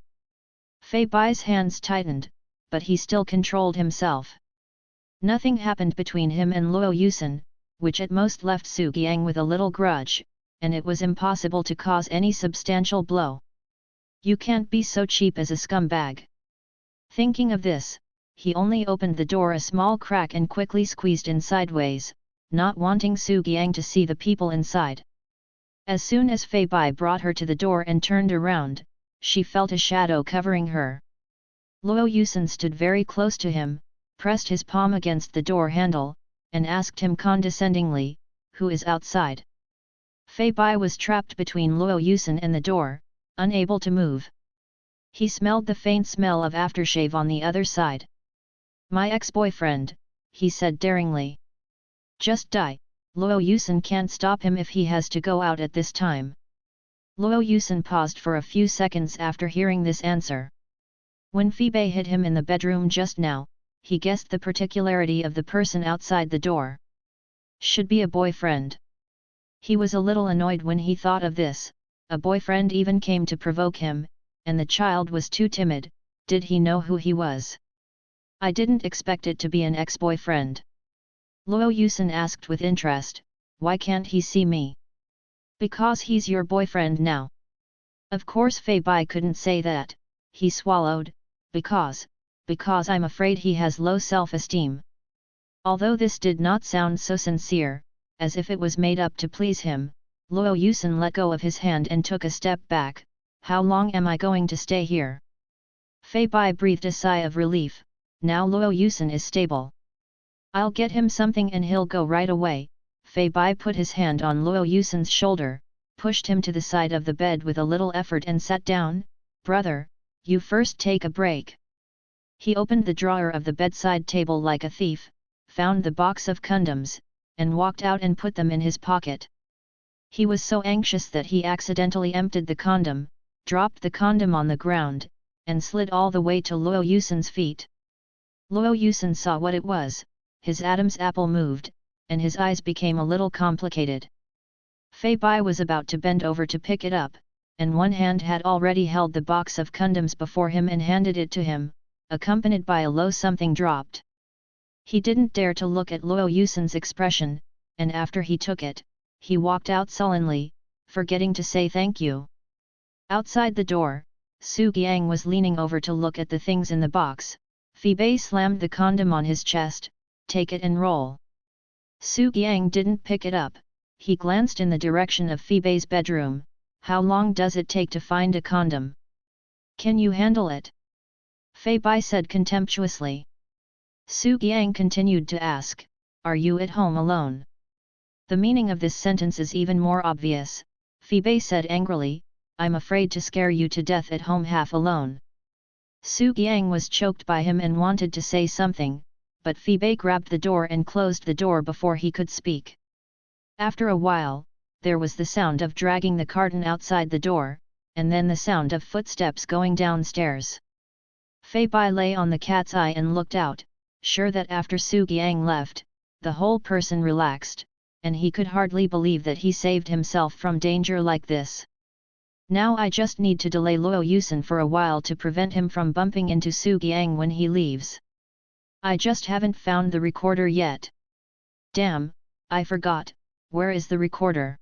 Fei Bai's hands tightened, but he still controlled himself. Nothing happened between him and Luo Yusen, which at most left Su Qiang with a little grudge, and it was impossible to cause any substantial blow. You can't be so cheap as a scumbag. Thinking of this, he only opened the door a small crack and quickly squeezed in sideways, not wanting Su Qiang to see the people inside. As soon as Fei Bai brought her to the door and turned around, she felt a shadow covering her. Luo Yusen stood very close to him, pressed his palm against the door handle, and asked him condescendingly, "Who is outside?" Fei Bai was trapped between Luo Yusen and the door, unable to move. He smelled the faint smell of aftershave on the other side. "My ex-boyfriend," he said daringly. "Just die, Luo Yusen can't stop him if he has to go out at this time." Luo Yusen paused for a few seconds after hearing this answer. When Fei Bai hit him in the bedroom just now, he guessed the particularity of the person outside the door. Should be a boyfriend. He was a little annoyed when he thought of this. A boyfriend even came to provoke him, and the child was too timid. Did he know who he was? "I didn't expect it to be an ex-boyfriend." Luo Yusen asked with interest, "Why can't he see me?" "Because he's your boyfriend now." Of course Fei Bai couldn't say that. He swallowed, because I'm afraid he has low self-esteem." Although this did not sound so sincere, as if it was made up to please him, Luo Yusen let go of his hand and took a step back. "How long am I going to stay here?" Fei Bai breathed a sigh of relief. Now Luo Yusen is stable. "I'll get him something and he'll go right away." Fei Bai put his hand on Luo Yusen's shoulder, pushed him to the side of the bed with a little effort and sat down. "Brother, you first take a break." He opened the drawer of the bedside table like a thief, found the box of condoms, and walked out and put them in his pocket. He was so anxious that he accidentally emptied the condom, dropped the condom on the ground, and slid all the way to Luo Yusen's feet. Luo Yusen saw what it was, his Adam's apple moved, and his eyes became a little complicated. Fei Bai was about to bend over to pick it up, and one hand had already held the box of condoms before him and handed it to him, accompanied by a low something dropped. He didn't dare to look at Luo Yusen's expression, and after he took it, he walked out sullenly, forgetting to say thank you. Outside the door, Su Qiang was leaning over to look at the things in the box. Fei Bai slammed the condom on his chest. "Take it and roll." Su Qiang didn't pick it up. He glanced in the direction of Fei Bai's bedroom. "How long does it take to find a condom? Can you handle it?" Fei Bai said contemptuously. Su Qiang continued to ask, "Are you at home alone?" The meaning of this sentence is even more obvious. Fei Bai said angrily, "I'm afraid to scare you to death at home half alone." Su Qiang was choked by him and wanted to say something, but Fei Bai grabbed the door and closed the door before he could speak. After a while, there was the sound of dragging the carton outside the door, and then the sound of footsteps going downstairs. Fei Bai lay on the cat's eye and looked out, sure that after Su Qiang left, the whole person relaxed, and he could hardly believe that he saved himself from danger like this. "Now I just need to delay Luo Yusen for a while to prevent him from bumping into Su Qiang when he leaves. I just haven't found the recorder yet. Damn, I forgot, where is the recorder?"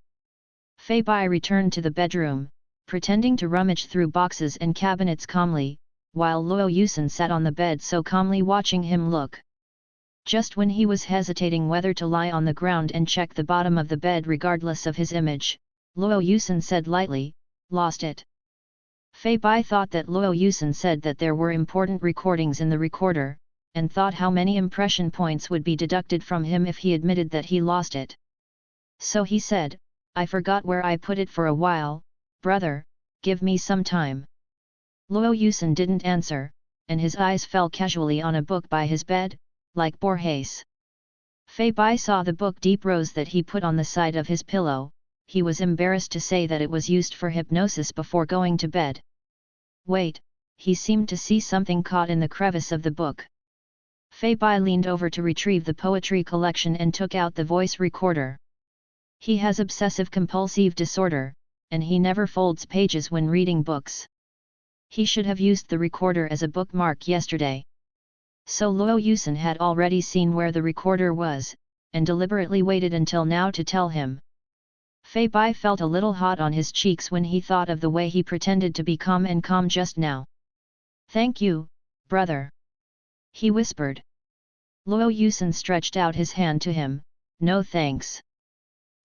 Fei Bai returned to the bedroom, pretending to rummage through boxes and cabinets calmly, while Luo Yusen sat on the bed so calmly watching him look. Just when he was hesitating whether to lie on the ground and check the bottom of the bed regardless of his image, Luo Yusen said lightly, "Lost it." Fei Bai thought that Luo Yusen said that there were important recordings in the recorder, and thought how many impression points would be deducted from him if he admitted that he lost it. So he said, "I forgot where I put it for a while, brother, give me some time." Luo Yusen didn't answer, and his eyes fell casually on a book by his bed, like Borges. Fei Bai saw the book Deep Rose that he put on the side of his pillow. he was embarrassed to say that it was used for hypnosis before going to bed. Wait, he seemed to see something caught in the crevice of the book. Fei Bai leaned over to retrieve the poetry collection and took out the voice recorder. He has obsessive-compulsive disorder, and he never folds pages when reading books. He should have used the recorder as a bookmark yesterday. So Luo Yusen had already seen where the recorder was, and deliberately waited until now to tell him. Fei Bai felt a little hot on his cheeks when he thought of the way he pretended to be calm just now. "Thank you, brother," he whispered. Luo Yusen stretched out his hand to him. "No thanks.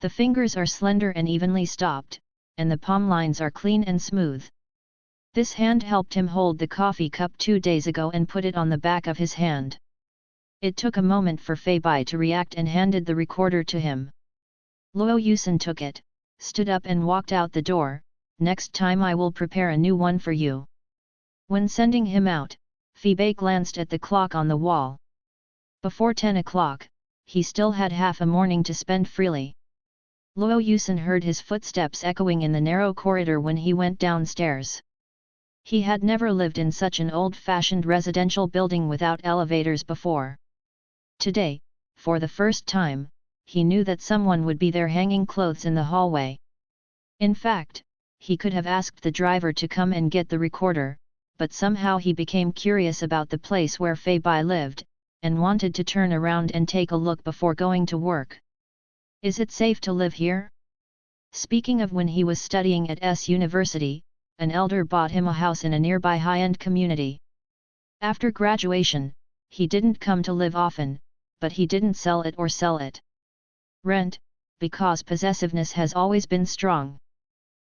The fingers are slender and evenly stopped, and the palm lines are clean and smooth." This hand helped him hold the coffee cup 2 days ago and put it on the back of his hand. It took a moment for Fei Bai to react and handed the recorder to him. Luo Yusen took it, stood up and walked out the door. "Next time I will prepare a new one for you." When sending him out, Fei Bai glanced at the clock on the wall. Before 10 o'clock, he still had half a morning to spend freely. Luo Yusen heard his footsteps echoing in the narrow corridor when he went downstairs. He had never lived in such an old-fashioned residential building without elevators before. Today, for the first time, he knew that someone would be there hanging clothes in the hallway. In fact, he could have asked the driver to come and get the recorder, but somehow he became curious about the place where Fei Bai lived, and wanted to turn around and take a look before going to work. Is it safe to live here? Speaking of when he was studying at S University, an elder bought him a house in a nearby high-end community. After graduation, he didn't come to live often, but he didn't sell it. Rent, because possessiveness has always been strong.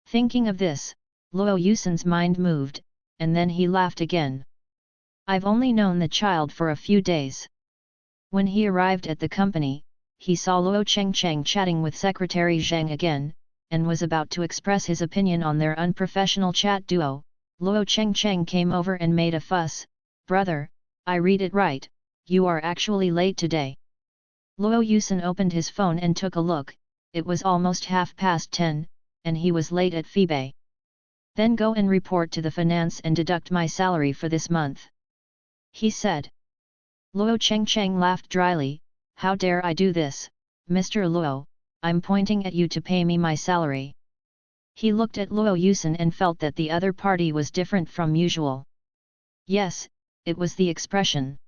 Thinking of this, Luo Yusen's mind moved, and then he laughed again. "I've only known the child for a few days." When he arrived at the company, he saw Luo Chengcheng chatting with Secretary Zhang again, and was about to express his opinion on their unprofessional chat duo. Luo Chengcheng came over and made a fuss. "Brother, I read it right, you are actually late today." Luo Yusen opened his phone and took a look. It was almost 10:30, and he was late at Fei Bai. "Then go and report to the finance and deduct my salary for this month," he said. Luo Chengcheng laughed dryly. "How dare I do this, Mr. Luo, I'm pointing at you to pay me my salary." He looked at Luo Yusen and felt that the other party was different from usual. Yes, it was the expression.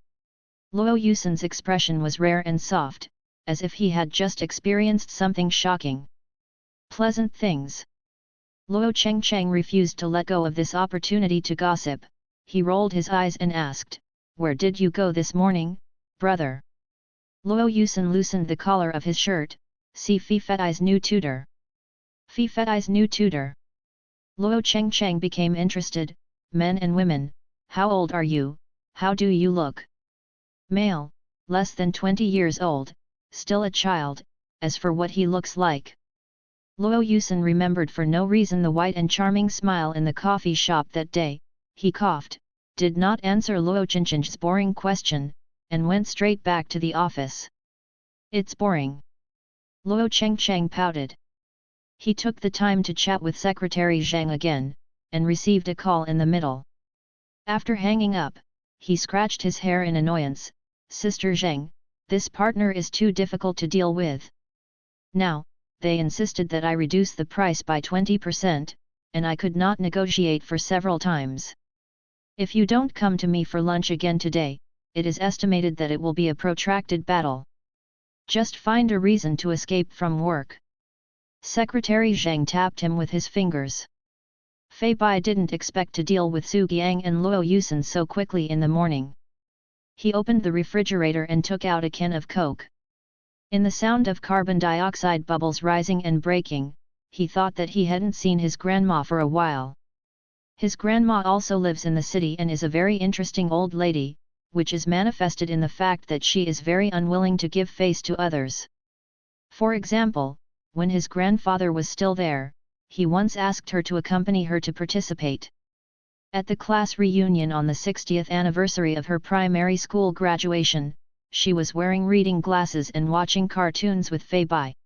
Luo Yusen's expression was rare and soft, as if he had just experienced something shocking. Pleasant things. Luo Chengcheng refused to let go of this opportunity to gossip. He rolled his eyes and asked, "Where did you go this morning, brother?" Luo Yusen loosened the collar of his shirt. "See Fei Fei's new tutor." Fei Fei's new tutor. Luo Chengcheng became interested. "Men and women, how old are you, how do you look?" "Male, less than 20 years old, still a child. As for what he looks like." Luo Yusen remembered for no reason the white and charming smile in the coffee shop that day. He coughed, did not answer Luo Chencheng's boring question, and went straight back to the office. "It's boring." Luo Chengcheng pouted. He took the time to chat with Secretary Zhang again, and received a call in the middle. After hanging up, he scratched his hair in annoyance. "Sister Zhang, this partner is too difficult to deal with. Now, they insisted that I reduce the price by 20%, and I could not negotiate for several times. If you don't come to me for lunch again today, it is estimated that it will be a protracted battle. Just find a reason to escape from work." Secretary Zhang tapped him with his fingers. Fei Bai didn't expect to deal with Su Giang and Luo Yusen so quickly in the morning. He opened the refrigerator and took out a can of Coke. In the sound of carbon dioxide bubbles rising and breaking, he thought that he hadn't seen his grandma for a while. His grandma also lives in the city and is a very interesting old lady, which is manifested in the fact that she is very unwilling to give face to others. For example, when his grandfather was still there, he once asked her to accompany her to participate at the class reunion on the 60th anniversary of her primary school graduation. She was wearing reading glasses and watching cartoons with Fei Bai.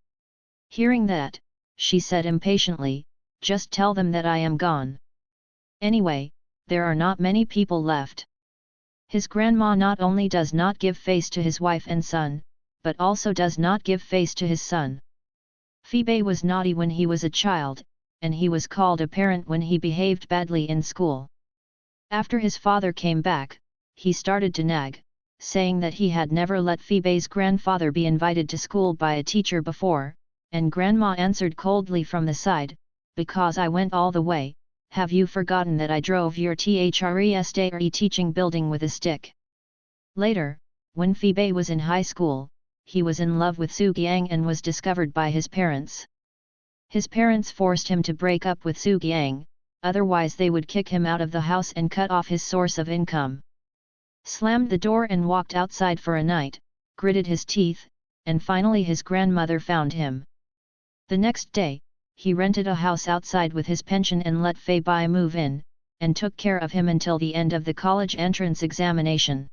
Hearing that, she said impatiently, just tell them that I am gone. Anyway, there are not many people left. His grandma not only does not give face to his wife and son, but also does not give face to his son. Phoebe was naughty when he was a child, and he was called a parent when he behaved badly in school. After his father came back, he started to nag, saying that he had never let Phoebe's grandfather be invited to school by a teacher before, and Grandma answered coldly from the side, because I went all the way. Have you forgotten that I drove your THRESDRE teaching building with a stick? Later, when Phoebe was in high school, he was in love with Su Giang and was discovered by his parents. His parents forced him to break up with Su Giang, otherwise they would kick him out of the house and cut off his source of income. Slammed the door and walked outside for a night, gritted his teeth, and finally his grandmother found him. The next day, he rented a house outside with his pension and let Phoebe move in, and took care of him until the end of the college entrance examination.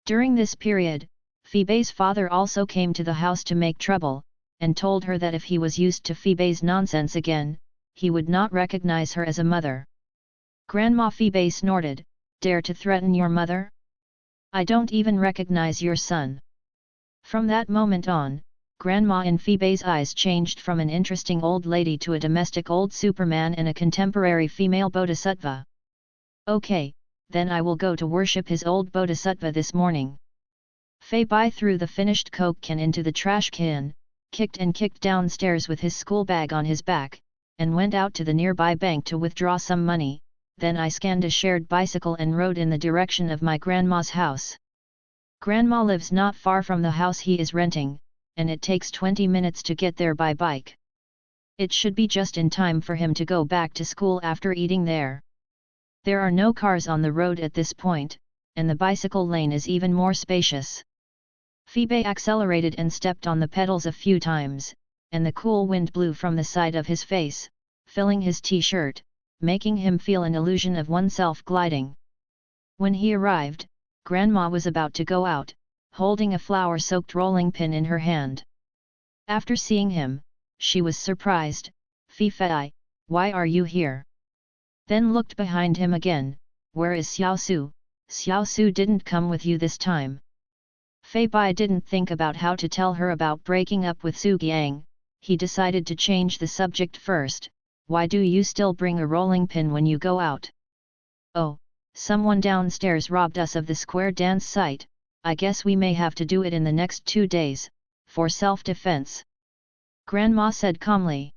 During this period, Phoebe's father also came to the house to make trouble, and told her that if he was used to Phoebe's nonsense again, he would not recognize her as a mother. Grandma Phoebe snorted, "Dare to threaten your mother? I don't even recognize your son." From that moment on, Grandma in Phoebe's eyes changed from an interesting old lady to a domestic old Superman and a contemporary female bodhisattva. "Okay, then I will go to worship his old bodhisattva this morning." Phoebe threw the finished Coke can into the trash can, kicked downstairs with his school bag on his back, and went out to the nearby bank to withdraw some money. Then I scanned a shared bicycle and rode in the direction of my grandma's house. Grandma lives not far from the house he is renting, and it takes 20 minutes to get there by bike. It should be just in time for him to go back to school after eating there. There are no cars on the road at this point, and the bicycle lane is even more spacious. Phoebe accelerated and stepped on the pedals a few times, and the cool wind blew from the side of his face, filling his t-shirt, making him feel an illusion of oneself gliding. When he arrived, Grandma was about to go out, holding a flour-soaked rolling pin in her hand. After seeing him, she was surprised. "Phoebe, why are you here?" Then looked behind him again. "Where is Xiao Su? Xiao Su didn't come with you this time." Phoebe didn't think about how to tell her about breaking up with Su Giang. He decided to change the subject first. "Why do you still bring a rolling pin when you go out?" "Oh, someone downstairs robbed us of the square dance site. I guess we may have to do it in the next 2 days, for self-defense," Grandma said calmly.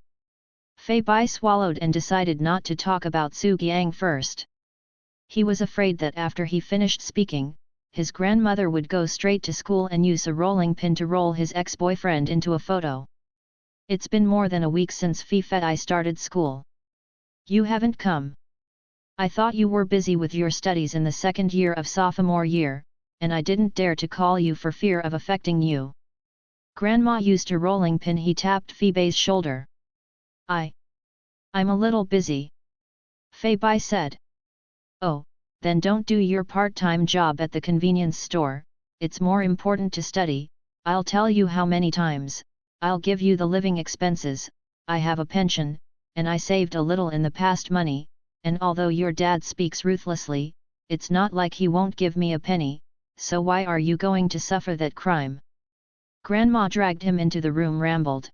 Phoebe swallowed and decided not to talk about Su Giang first. He was afraid that after he finished speaking, his grandmother would go straight to school and use a rolling pin to roll his ex-boyfriend into a photo. "It's been more than a week since Phoebe started school. You haven't come. I thought you were busy with your studies in the second year of sophomore year, and I didn't dare to call you for fear of affecting you." Grandma used a rolling pin. He tapped Phoebe's shoulder. I'm a little busy," Phoebe said. "Oh, then don't do your part-time job at the convenience store. It's more important to study. I'll tell you how many times. I'll give you the living expenses. I have a pension, and I saved a little in the past money, and although your dad speaks ruthlessly, it's not like he won't give me a penny, so why are you going to suffer that crime?" Grandma dragged him into the room, rambled.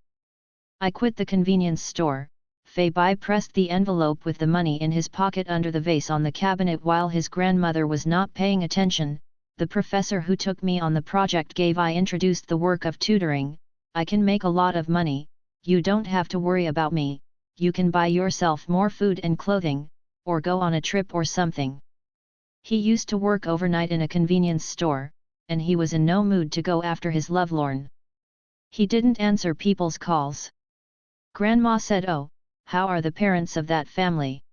"I quit the convenience store." Phoebe pressed the envelope with the money in his pocket under the vase on the cabinet while his grandmother was not paying attention. "The professor who took me on the project gave I introduced the work of tutoring. I can make a lot of money. You don't have to worry about me. You can buy yourself more food and clothing, or go on a trip or something." He used to work overnight in a convenience store, and he was in no mood to go after his lovelorn. He didn't answer people's calls. Grandma said, "Oh, how are the parents of that family?"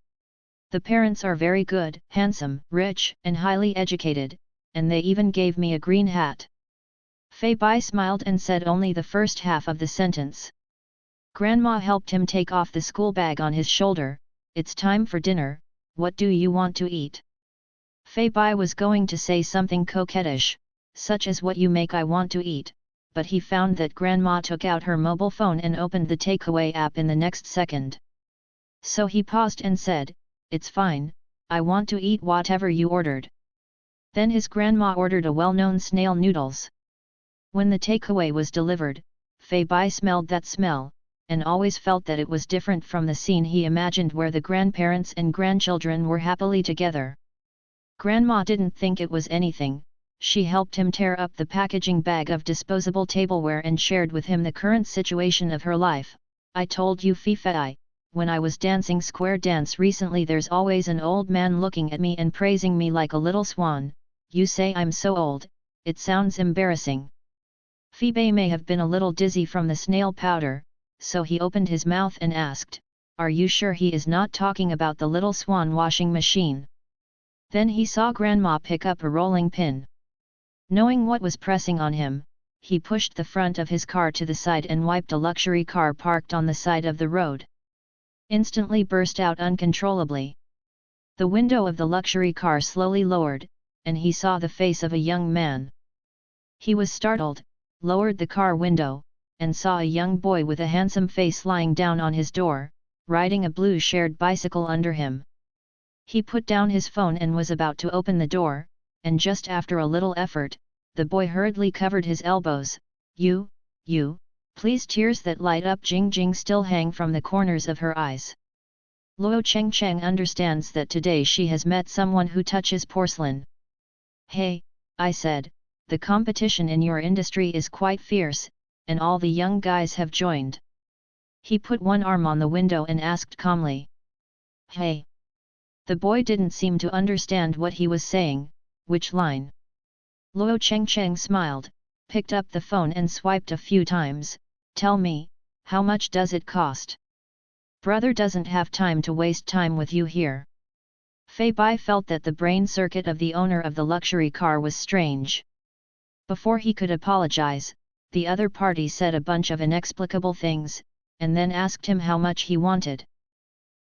"The parents are very good, handsome, rich, and highly educated, and they even gave me a green hat." Phoebe smiled and said only the first half of the sentence. Grandma helped him take off the school bag on his shoulder. "It's time for dinner, what do you want to eat?" Phoebe was going to say something coquettish, such as "what you make I want to eat," but he found that Grandma took out her mobile phone and opened the takeaway app in the next second. So he paused and said, "It's fine, I want to eat whatever you ordered." Then his grandma ordered a well-known snail noodles. When the takeaway was delivered, Fei Bai smelled that smell, and always felt that it was different from the scene he imagined where the grandparents and grandchildren were happily together. Grandma didn't think it was anything. She helped him tear up the packaging bag of disposable tableware and shared with him the current situation of her life. "I told you Fei, when I was dancing square dance recently there's always an old man looking at me and praising me like a little swan. You say I'm so old, it sounds embarrassing." Fei Bai may have been a little dizzy from the snail powder, so he opened his mouth and asked, "Are you sure he is not talking about the little swan washing machine?" Then he saw Grandma pick up a rolling pin. Knowing what was pressing on him, he pushed the front of his car to the side and wiped a luxury car parked on the side of the road. Instantly burst out uncontrollably. The window of the luxury car slowly lowered, and he saw the face of a young man. He was startled, lowered the car window, and saw a young boy with a handsome face lying down on his door, riding a blue shared bicycle under him. He put down his phone and was about to open the door, and just after a little effort, the boy hurriedly covered his elbows. You, please." Tears that light up Jing still hang from the corners of her eyes. Luo Cheng understands that today she has met someone who touches porcelain. "Hey," I said, "the competition in your industry is quite fierce, and all the young guys have joined." He put one arm on the window and asked calmly. "Hey." The boy didn't seem to understand what he was saying. "Which line?" Luo Cheng smiled, picked up the phone and swiped a few times. "Tell me, how much does it cost? Brother doesn't have time to waste time with you here." Fei Bai felt that the brain circuit of the owner of the luxury car was strange. Before he could apologize, the other party said a bunch of inexplicable things, and then asked him how much he wanted.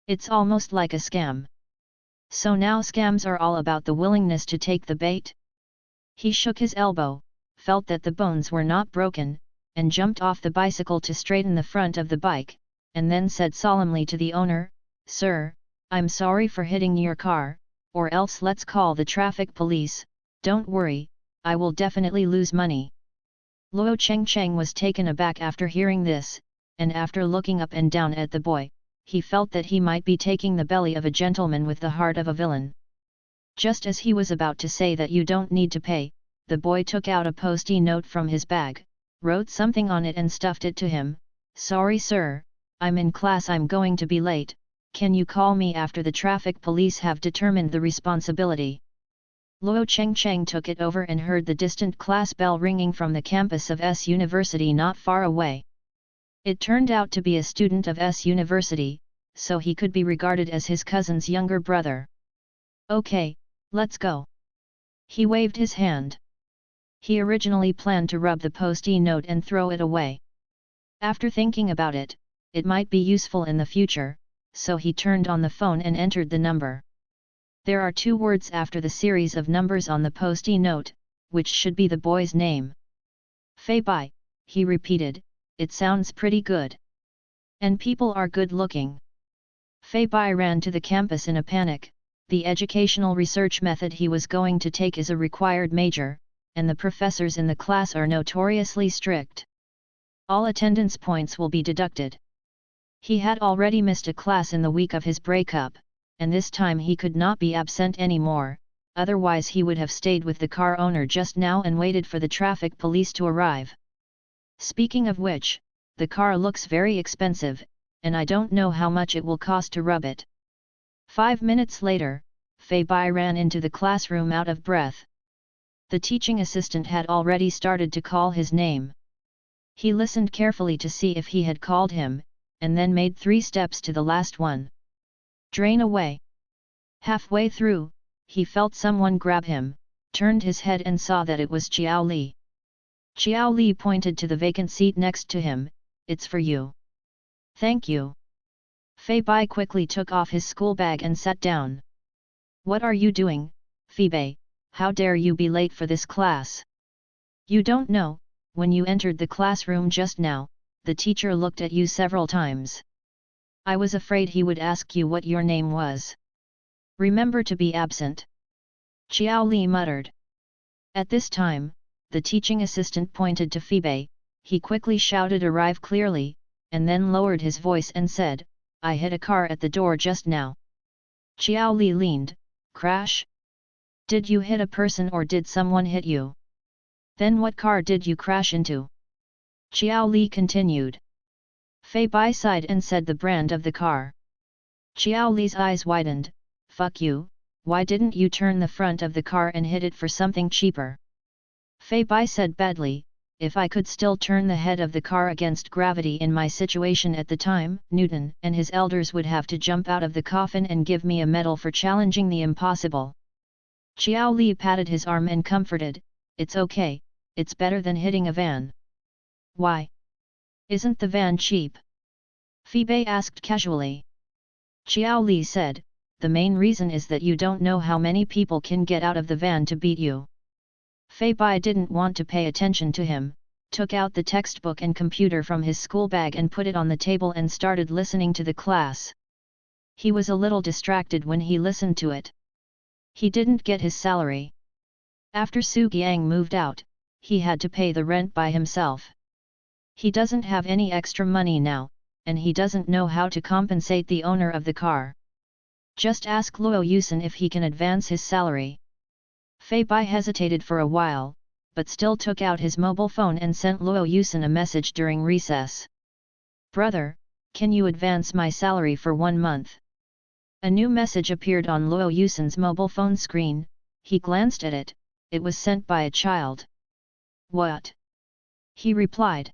It's almost like a scam. So now scams are all about the willingness to take the bait? He shook his elbow, felt that the bones were not broken, and jumped off the bicycle to straighten the front of the bike, and then said solemnly to the owner, "Sir, I'm sorry for hitting your car, or else let's call the traffic police. Don't worry, I will definitely lose money." Luo Cheng was taken aback after hearing this, and after looking up and down at the boy, he felt that he might be taking the belly of a gentleman with the heart of a villain. Just as he was about to say that you don't need to pay, the boy took out a post-it note from his bag, wrote something on it and stuffed it to him. "Sorry sir, I'm in class, I'm going to be late, can you call me after the traffic police have determined the responsibility?" Luo Cheng took it over and heard the distant class bell ringing from the campus of S University not far away. It turned out to be a student of S University, so he could be regarded as his cousin's younger brother. "Okay, let's go." He waved his hand. He originally planned to rub the post-it note and throw it away. After thinking about it, it might be useful in the future, so he turned on the phone and entered the number. There are 2 words after the series of numbers on the post-it note, which should be the boy's name. "Fei Bai," he repeated, "it sounds pretty good. And people are good looking." Fei Bai ran to the campus in a panic. The educational research method he was going to take is a required major, and the professors in the class are notoriously strict. All attendance points will be deducted. He had already missed a class in the week of his breakup, and this time he could not be absent anymore, otherwise he would have stayed with the car owner just now and waited for the traffic police to arrive. Speaking of which, the car looks very expensive, and I don't know how much it will cost to rub it. 5 minutes later, Fei Bai ran into the classroom out of breath. The teaching assistant had already started to call his name. He listened carefully to see if he had called him, and then made 3 steps to the last one. "Drain away." Halfway through, he felt someone grab him, turned his head and saw that it was Xiao Li. Xiao Li pointed to the vacant seat next to him. "It's for you." "Thank you." Fei Bai quickly took off his school bag and sat down. "What are you doing, Fei Bai? How dare you be late for this class?" "You don't know, when you entered the classroom just now, the teacher looked at you several times. I was afraid he would ask you what your name was. Remember to be absent. Xiao Li muttered. At this time, the teaching assistant pointed to Phoebe. He quickly shouted arrive clearly, and then lowered his voice and said, I hit a car at the door just now. Xiao Li leaned, crash? Did you hit a person or did someone hit you? Then what car did you crash into? Xiao Li continued. Fei Bai sighed and said the brand of the car. Xiao Li's eyes widened, fuck you, why didn't you turn the front of the car and hit it for something cheaper? Fei Bai said badly, if I could still turn the head of the car against gravity in my situation at the time, Newton and his elders would have to jump out of the coffin and give me a medal for challenging the impossible. Xiao Li patted his arm and comforted, it's okay, it's better than hitting a van. Why? Isn't the van cheap? Phoebe asked casually. Xiao Li said, the main reason is that you don't know how many people can get out of the van to beat you. Fei Bai didn't want to pay attention to him, took out the textbook and computer from his school bag and put it on the table and started listening to the class. He was a little distracted when he listened to it. He didn't get his salary. After Su Giang moved out, he had to pay the rent by himself. He doesn't have any extra money now, and he doesn't know how to compensate the owner of the car. Just ask Luo Yusen if he can advance his salary. Fei Bai hesitated for a while, but still took out his mobile phone and sent Luo Yusen a message during recess. Brother, can you advance my salary for 1 month? A new message appeared on Luo Yusen's mobile phone screen. He glanced at it. It was sent by a child. What? He replied.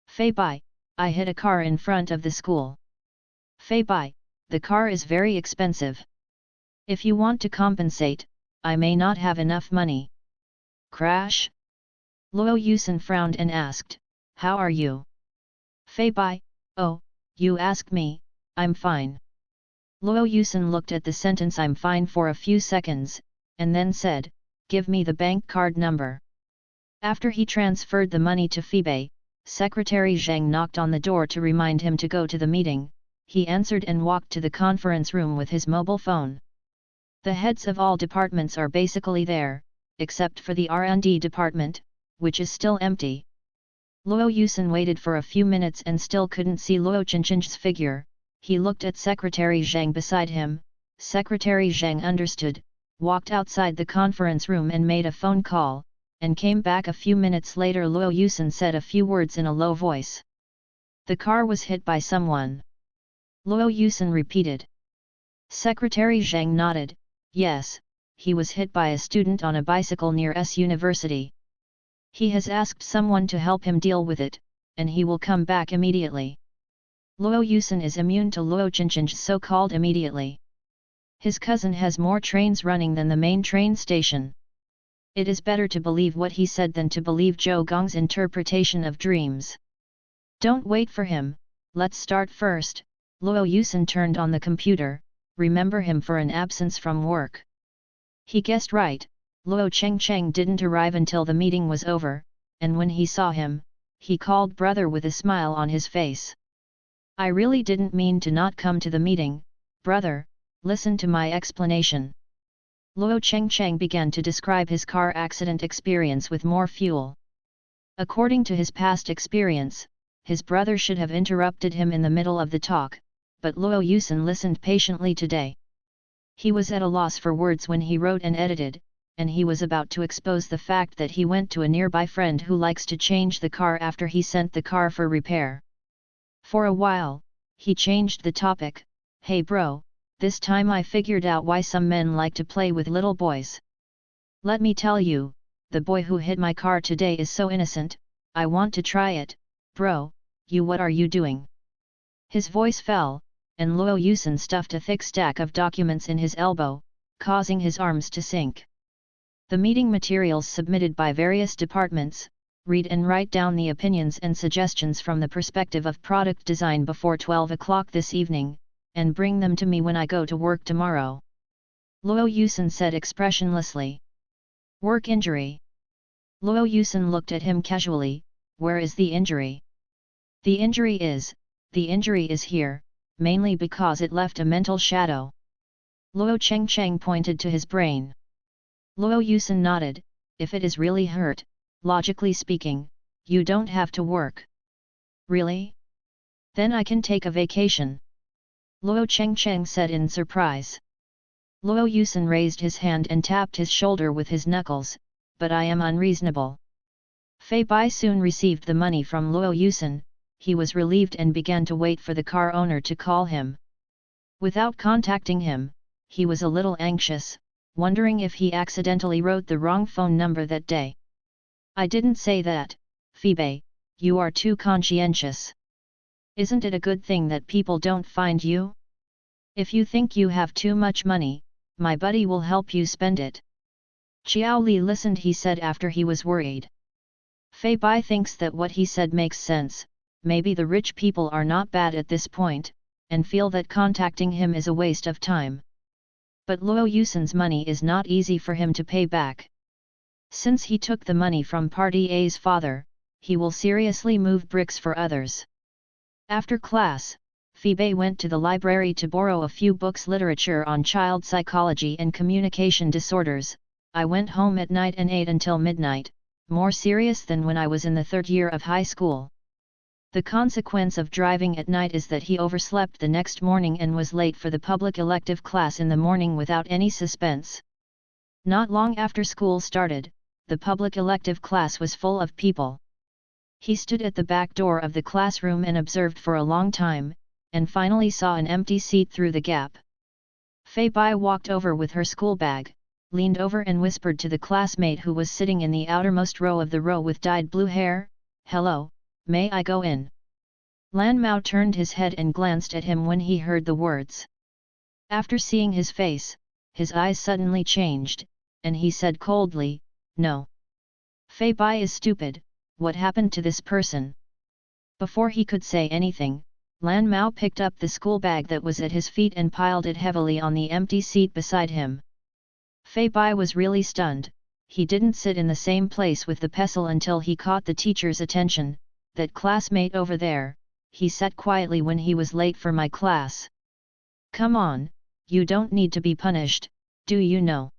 Fei Bai, I hit a car in front of the school. Fei Bai, the car is very expensive. If you want to compensate, I may not have enough money. Crash? Luo Yusen frowned and asked, how are you? Fei Bai, oh, you ask me, I'm fine. Luo Yusen looked at the sentence I'm fine for a few seconds, and then said, give me the bank card number. After he transferred the money to Phoebe, Secretary Zhang knocked on the door to remind him to go to the meeting. He answered and walked to the conference room with his mobile phone. The heads of all departments are basically there, except for the R&D department, which is still empty. Luo Yusen waited for a few minutes and still couldn't see Luo Chencheng's figure. He looked at Secretary Zhang beside him. Secretary Zhang understood, walked outside the conference room and made a phone call, and came back a few minutes later. Luo Yusen said a few words in a low voice. The car was hit by someone. Luo Yusen repeated. Secretary Zhang nodded, yes, he was hit by a student on a bicycle near S University. He has asked someone to help him deal with it, and he will come back immediately. Luo Yusen is immune to Luo Chencheng's so-called immediately. His cousin has more trains running than the main train station. It is better to believe what he said than to believe Zhou Gong's interpretation of dreams. Don't wait for him, let's start first. Luo Yusen turned on the computer, remember him for an absence from work. He guessed right, Luo Chengcheng didn't arrive until the meeting was over, and when he saw him, he called brother with a smile on his face. I really didn't mean to not come to the meeting, brother, listen to my explanation. Luo Chengcheng began to describe his car accident experience with more fuel. According to his past experience, his brother should have interrupted him in the middle of the talk, but Luo Yusen listened patiently today. He was at a loss for words when he wrote and edited, and he was about to expose the fact that he went to a nearby friend who likes to change the car after he sent the car for repair. For a while, he changed the topic. Hey bro, this time I figured out why some men like to play with little boys. Let me tell you, the boy who hit my car today is so innocent, I want to try it. Bro, what are you doing? His voice fell, and Luo Yusen stuffed a thick stack of documents in his elbow, causing his arms to sink. The meeting materials submitted by various departments. Read and write down the opinions and suggestions from the perspective of product design before 12 o'clock this evening, and bring them to me when I go to work tomorrow. Luo Yusen said expressionlessly. Work injury. Luo Yusen looked at him casually. Where is the injury? The injury is here, mainly because it left a mental shadow. Luo Chengcheng pointed to his brain. Luo Yusen nodded. If it is really hurt, logically speaking, you don't have to work. Really? Then I can take a vacation. Luo Chengcheng said in surprise. Luo Yusen raised his hand and tapped his shoulder with his knuckles, but I am unreasonable. Fei Bai soon received the money from Luo Yusen. He was relieved and began to wait for the car owner to call him. Without contacting him, he was a little anxious, wondering if he accidentally wrote the wrong phone number that day. I didn't say that, Fei Bai, you are too conscientious. Isn't it a good thing that people don't find you? If you think you have too much money, my buddy will help you spend it. Xiao Li listened, he said after he was worried. Fei Bai thinks that what he said makes sense. Maybe the rich people are not bad at this point, and feel that contacting him is a waste of time. But Luo Yusen's money is not easy for him to pay back. Since he took the money from Party A's father, he will seriously move bricks for others. After class, Fei Bai went to the library to borrow a few books literature on child psychology and communication disorders. I went home at night and ate until midnight, more serious than when I was in the third year of high school. The consequence of driving at night is that he overslept the next morning and was late for the public elective class in the morning without any suspense. Not long after school started, the public elective class was full of people. He stood at the back door of the classroom and observed for a long time, and finally saw an empty seat through the gap. Fei Bai walked over with her school bag, leaned over and whispered to the classmate who was sitting in the outermost row of the row with dyed blue hair, "Hello, may I go in?" Lan Mao turned his head and glanced at him when he heard the words. After seeing his face, his eyes suddenly changed, and he said coldly, "No. Fei Bai is stupid, what happened to this person?" Before he could say anything, Lan Mao picked up the school bag that was at his feet and piled it heavily on the empty seat beside him. Fei Bai was really stunned. He didn't sit in the same place with the pestle until he caught the teacher's attention. "That classmate over there, he sat quietly when he was late for my class. Come on, you don't need to be punished, do you know?"